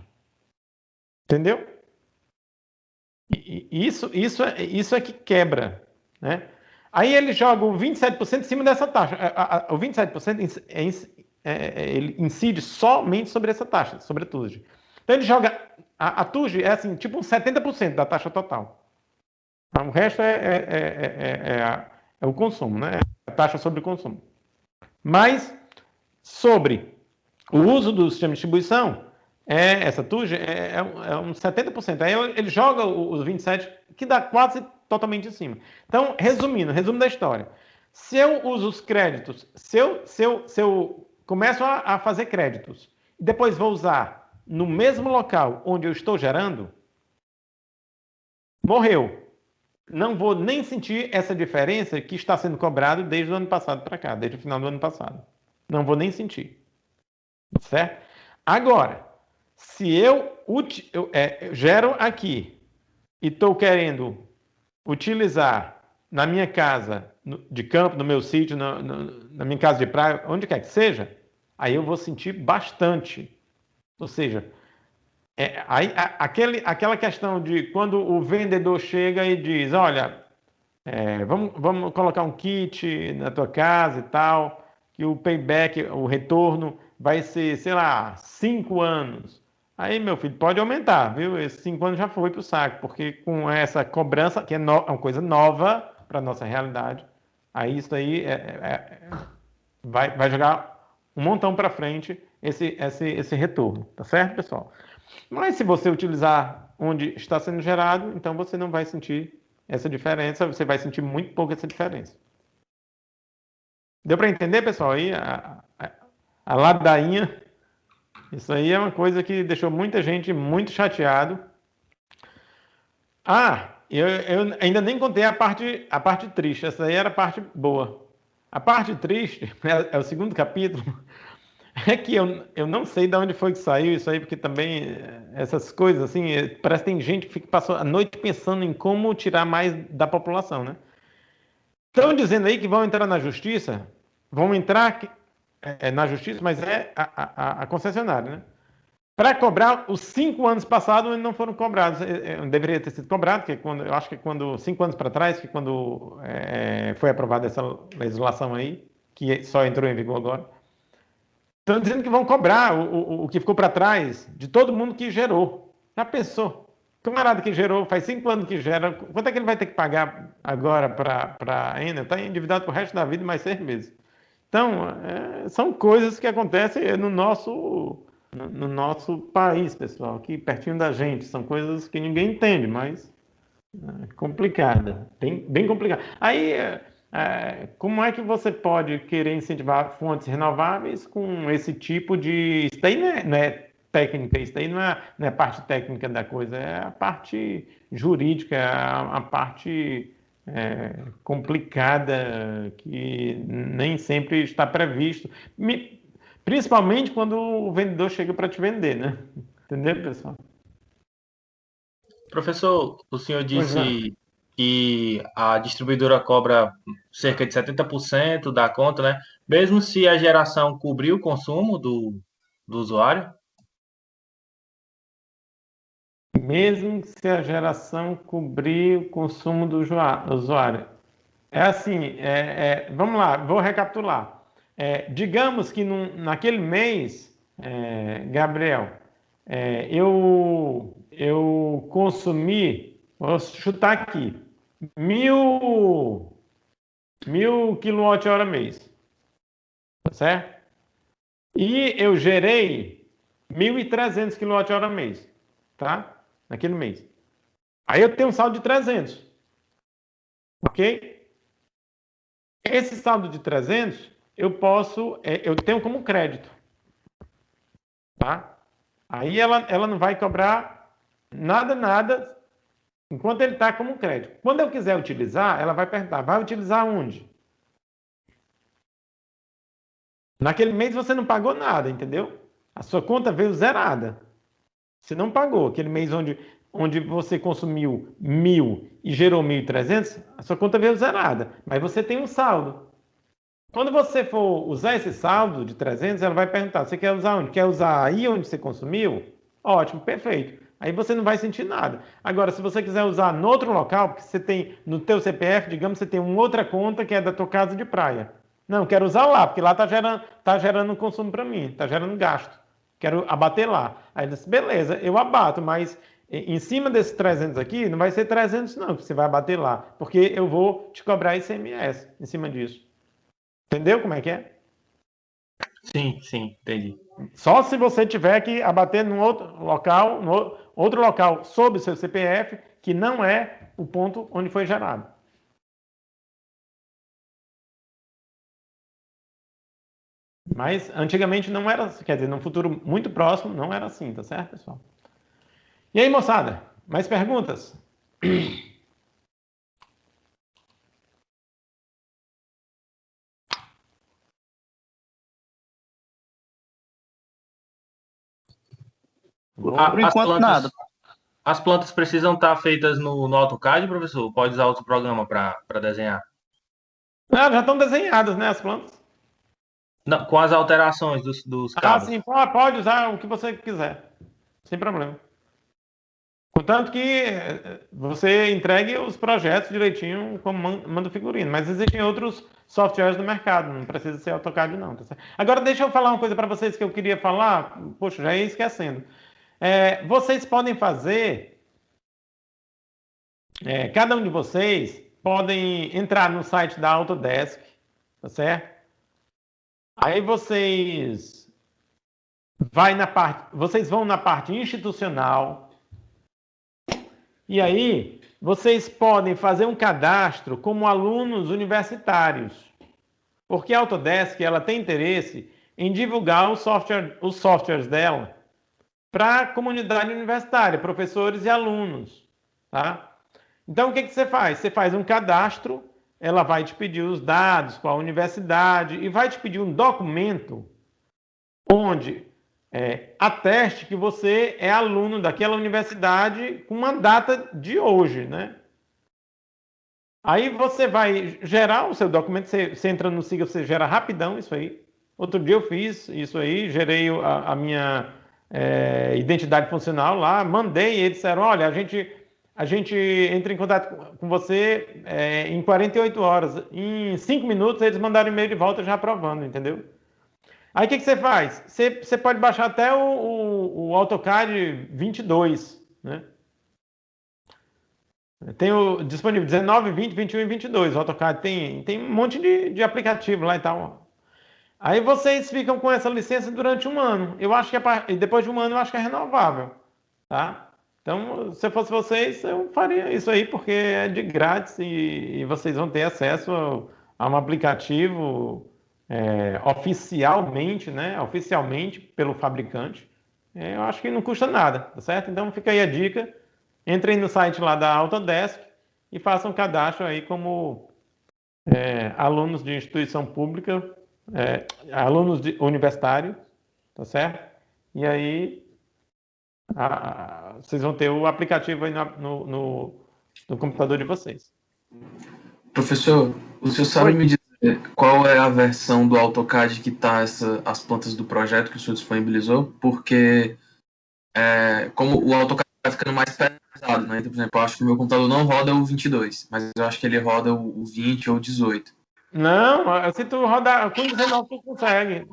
Entendeu? Isso é que quebra, né? Aí ele joga o 27% em cima dessa taxa. O 27% ele incide somente sobre essa taxa, sobre a TUSD. Então ele joga. A TUSD é assim, tipo uns 70% da taxa total. O resto é o consumo, né? A taxa sobre o consumo. Mas sobre o uso do sistema de distribuição, essa TUSD é uns 70%. Aí ele joga os 27%, que dá quase totalmente em cima. Então, resumo da história. Se eu uso os créditos, se eu começo a fazer créditos, e depois vou usar no mesmo local onde eu estou gerando, morreu. Não vou nem sentir essa diferença que está sendo cobrado desde o ano passado para cá, desde o final do ano passado. Não vou nem sentir. Certo? Agora, se eu gero aqui e estou querendo utilizar na minha casa de campo, no meu sítio, na minha casa de praia, onde quer que seja, aí eu vou sentir bastante. Ou seja, aquela questão de quando o vendedor chega e diz, olha, vamos colocar um kit na tua casa e tal, que o payback, o retorno vai ser, sei lá, 5 anos. Aí, meu filho, pode aumentar, viu? Esses 5 anos já foi para o saco, porque com essa cobrança, que é uma coisa nova para a nossa realidade, aí isso aí vai jogar um montão para frente esse retorno, tá certo, pessoal? Mas se você utilizar onde está sendo gerado, então você não vai sentir essa diferença, você vai sentir muito pouco essa diferença. Deu para entender, pessoal? Aí a ladainha, isso aí é uma coisa que deixou muita gente muito chateado. Eu ainda nem contei a parte triste, essa aí era a parte boa. A parte triste, é o segundo capítulo, é que eu não sei de onde foi que saiu isso aí, porque também essas coisas assim, parece que tem gente que passou a noite pensando em como tirar mais da população, né? Estão dizendo aí que vão entrar na justiça, vão entrar na justiça, mas é a concessionária, né? Para cobrar os 5 anos passados, não foram cobrados. Deveria ter sido cobrado, porque eu acho que 5 anos para trás, que quando foi aprovada essa legislação aí, que só entrou em vigor agora, estão dizendo que vão cobrar o que ficou para trás de todo mundo que gerou. Já pensou? Camarada que gerou, faz 5 anos que gera, quanto é que ele vai ter que pagar agora para a Enel? Está endividado para o resto da vida, mais 6 meses. Então, são coisas que acontecem no nosso país, pessoal, aqui pertinho da gente. São coisas que ninguém entende, mas complicada, bem complicada. Aí, como é que você pode querer incentivar fontes renováveis com esse tipo de... Isso daí não é técnica, isso daí não é a parte técnica da coisa, é a parte jurídica, a parte complicada que nem sempre está previsto. Principalmente quando o vendedor chega para te vender, né? Entendeu, pessoal? Professor, o senhor Pois não. disse que a distribuidora cobra cerca de 70% da conta, né? Mesmo se a geração cobrir o consumo do usuário? Mesmo se a geração cobrir o consumo do usuário. É assim, vamos lá, vou recapitular. Digamos que naquele mês, Gabriel, eu consumi, vou chutar aqui, 1.000 kWh mês, tá certo? E eu gerei 1.300 kWh mês, tá? Naquele mês. Aí eu tenho um saldo de 300, ok? Esse saldo de 300, eu tenho como crédito, tá? Aí ela não vai cobrar nada, enquanto ele está como crédito. Quando eu quiser utilizar, ela vai perguntar, vai utilizar onde? Naquele mês você não pagou nada, entendeu? A sua conta veio zerada. Você não pagou. Aquele mês onde você consumiu 1.000 e gerou 1.300, a sua conta veio zerada. Mas você tem um saldo. Quando você for usar esse saldo de 300, ela vai perguntar, você quer usar onde? Quer usar aí onde você consumiu? Ótimo, perfeito. Aí você não vai sentir nada. Agora, se você quiser usar no outro local, porque você tem no teu CPF, digamos, você tem uma outra conta que é da tua casa de praia. Não, quero usar lá, porque lá tá gerando consumo para mim, tá gerando gasto. Quero abater lá. Aí ele disse, beleza, eu abato, mas em cima desses 300 aqui, não vai ser 300 não, que você vai abater lá, porque eu vou te cobrar ICMS em cima disso. Entendeu como é que é? Sim, entendi. Só se você tiver que abater num outro local sob o seu CPF, que não é o ponto onde foi gerado. Mas antigamente não era, quer dizer, num futuro muito próximo não era assim, tá certo, pessoal? E aí, moçada, mais perguntas? Por enquanto, nada. As plantas precisam estar feitas no AutoCAD, professor? Pode usar outro programa para desenhar? Não, já estão desenhadas, né, as plantas? Não, com as alterações dos cabos. Sim, pode usar o que você quiser, sem problema. Contanto que você entregue os projetos direitinho como manda o figurino. Mas existem outros softwares no mercado, não precisa ser AutoCAD não. Tá certo? Agora deixa eu falar uma coisa para vocês que eu queria falar, poxa, já ia esquecendo. Vocês podem fazer, cada um de vocês podem entrar no site da Autodesk, tá certo? Aí vocês vão na parte institucional. E aí, vocês podem fazer um cadastro como alunos universitários, porque a Autodesk ela tem interesse em divulgar os softwares dela para a comunidade universitária, professores e alunos, tá? Então, o que você faz? Você faz um cadastro, ela vai te pedir os dados com a universidade e vai te pedir um documento onde ateste que você é aluno daquela universidade com uma data de hoje, né? Aí você vai gerar o seu documento, você entra no Siga, você gera rapidão isso aí. Outro dia eu fiz isso aí, gerei a minha identidade funcional lá, mandei e eles disseram, olha, a gente entra em contato com você em 48 horas. Em 5 minutos eles mandaram e-mail de volta já aprovando, entendeu? Aí o que você faz? Você pode baixar até o AutoCAD 22, né? Tem disponível 19, 20, 21 e 22. O AutoCAD tem um monte de aplicativo lá e tal. Aí vocês ficam com essa licença durante um ano. Eu acho que depois de um ano eu acho que é renovável, tá? Então, se eu fosse vocês, eu faria isso aí porque é de grátis e vocês vão ter acesso a um aplicativo oficialmente, né? Oficialmente pelo fabricante. Eu acho que não custa nada, tá certo? Então fica aí a dica. Entrem no site lá da Autodesk e façam um cadastro aí como alunos de instituição pública, alunos universitários, tá certo? E aí vocês vão ter o aplicativo aí no computador de vocês. Professor, o senhor sabe me dizer qual é a versão do AutoCAD que está as plantas do projeto que o senhor disponibilizou? Porque como o AutoCAD está ficando mais pesado, né? Então, por exemplo, eu acho que o meu computador não roda o 22, mas eu acho que ele roda o 20 ou o 18. Não, se tu rodar com 19 tu consegue.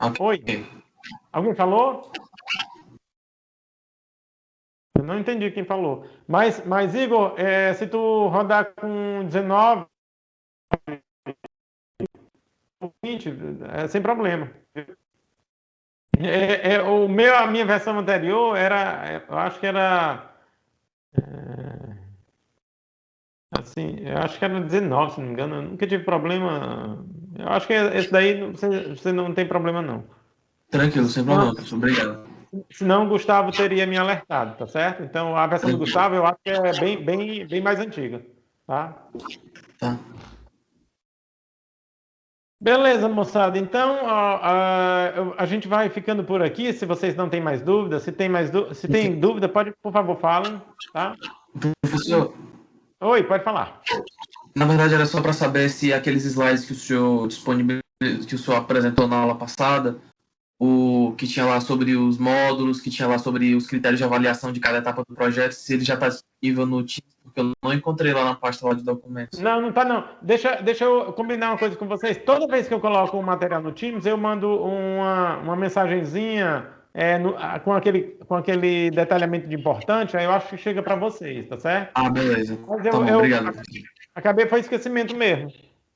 Okay. Oi? Alguém falou? não entendi quem falou. Mas Igor, se tu rodar com 19, 20, sem problema. A minha versão anterior era, eu acho que era, assim, eu acho que era 19, se não me engano. Eu nunca tive problema. Eu acho que esse daí você não tem problema, não. Tranquilo, sem problema, professor. Obrigado. Senão o Gustavo teria me alertado, tá certo? Então a versão do Gustavo eu acho que é bem mais antiga, tá? Tá. Beleza, moçada. Então a gente vai ficando por aqui. Se vocês não têm mais dúvidas, se tem dúvida, pode, por favor, falem, tá? Professor, Oi, pode falar. na verdade era só para saber se aqueles slides que o senhor que o senhor apresentou na aula passada, o que tinha lá sobre os módulos, que tinha lá sobre os critérios de avaliação de cada etapa do projeto, se ele já está disponível no Teams, porque eu não encontrei lá na pasta lá de documentos. Não tá não. Deixa eu combinar uma coisa com vocês. Toda vez que eu coloco um material no Teams, eu mando uma mensagenzinha com aquele detalhamento de importante, aí eu acho que chega para vocês, tá certo? Ah, beleza. Mas Tá bom, obrigado. Foi esquecimento mesmo.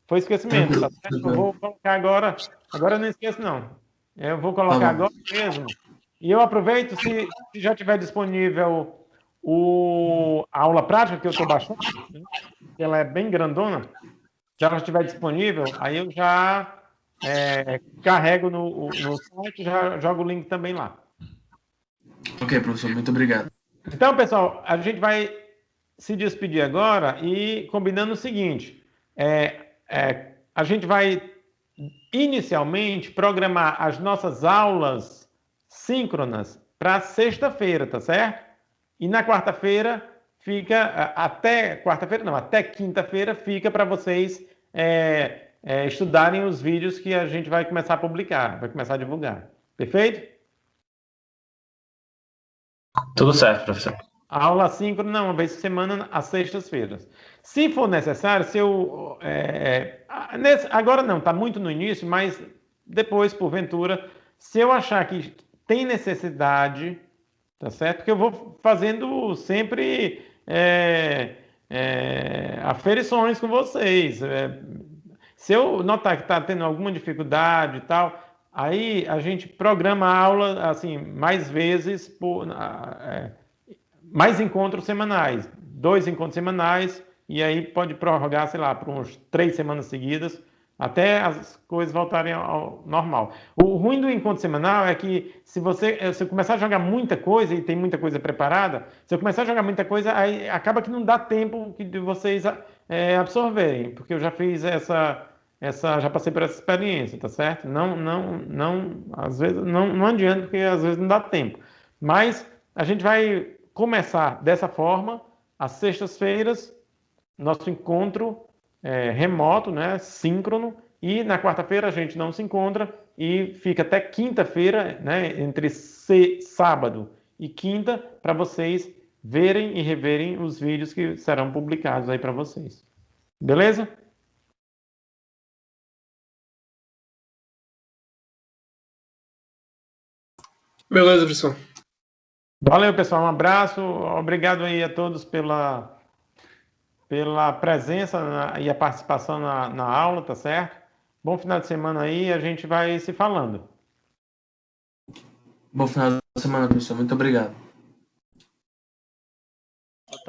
Foi esquecimento, tá certo? Eu vou colocar agora. Agora eu não esqueço, não. Eu vou colocar agora mesmo. E eu aproveito, se já tiver disponível a aula prática que eu estou baixando, né? Ela é bem grandona. Se ela estiver disponível, aí eu já carrego no site e já jogo o link também lá. Ok, professor, muito obrigado. Então, pessoal, a gente vai se despedir agora e combinando o seguinte: a gente vai inicialmente programar as nossas aulas síncronas para sexta-feira, tá certo? E na quarta-feira fica, até quinta-feira fica para vocês estudarem os vídeos que a gente vai começar a publicar, vai começar a divulgar. Perfeito? Tudo certo, professor. A aula síncrona, uma vez por semana, às sextas-feiras. Se for necessário, agora não, está muito no início, mas depois, porventura, se eu achar que tem necessidade, tá certo? Porque eu vou fazendo sempre aferições com vocês. Se eu notar que está tendo alguma dificuldade e tal, aí a gente programa a aula assim, mais vezes, mais encontros semanais, 2 encontros semanais, e aí pode prorrogar, sei lá, por uns 3 semanas seguidas, até as coisas voltarem ao normal. O ruim do encontro semanal é que se eu começar a jogar muita coisa, e tem muita coisa preparada, se eu começar a jogar muita coisa, aí acaba que não dá tempo de vocês absorverem, porque eu já fiz já passei por essa experiência, tá certo? Às vezes não adianta, porque às vezes não dá tempo. Mas a gente vai começar dessa forma, às sextas-feiras, nosso encontro remoto, né, síncrono, e na quarta-feira a gente não se encontra e fica até quinta-feira, né, entre sábado e quinta, para vocês verem e reverem os vídeos que serão publicados aí para vocês. Beleza? Beleza, professor. Valeu, pessoal. Um abraço. Obrigado aí a todos pela presença e a participação na aula, tá certo? Bom final de semana aí, a gente vai se falando. Bom final de semana, professor. Muito obrigado.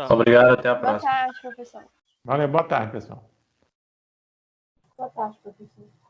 Obrigado, até a próxima. Boa tarde, professor. Valeu, boa tarde, pessoal. Boa tarde, professor.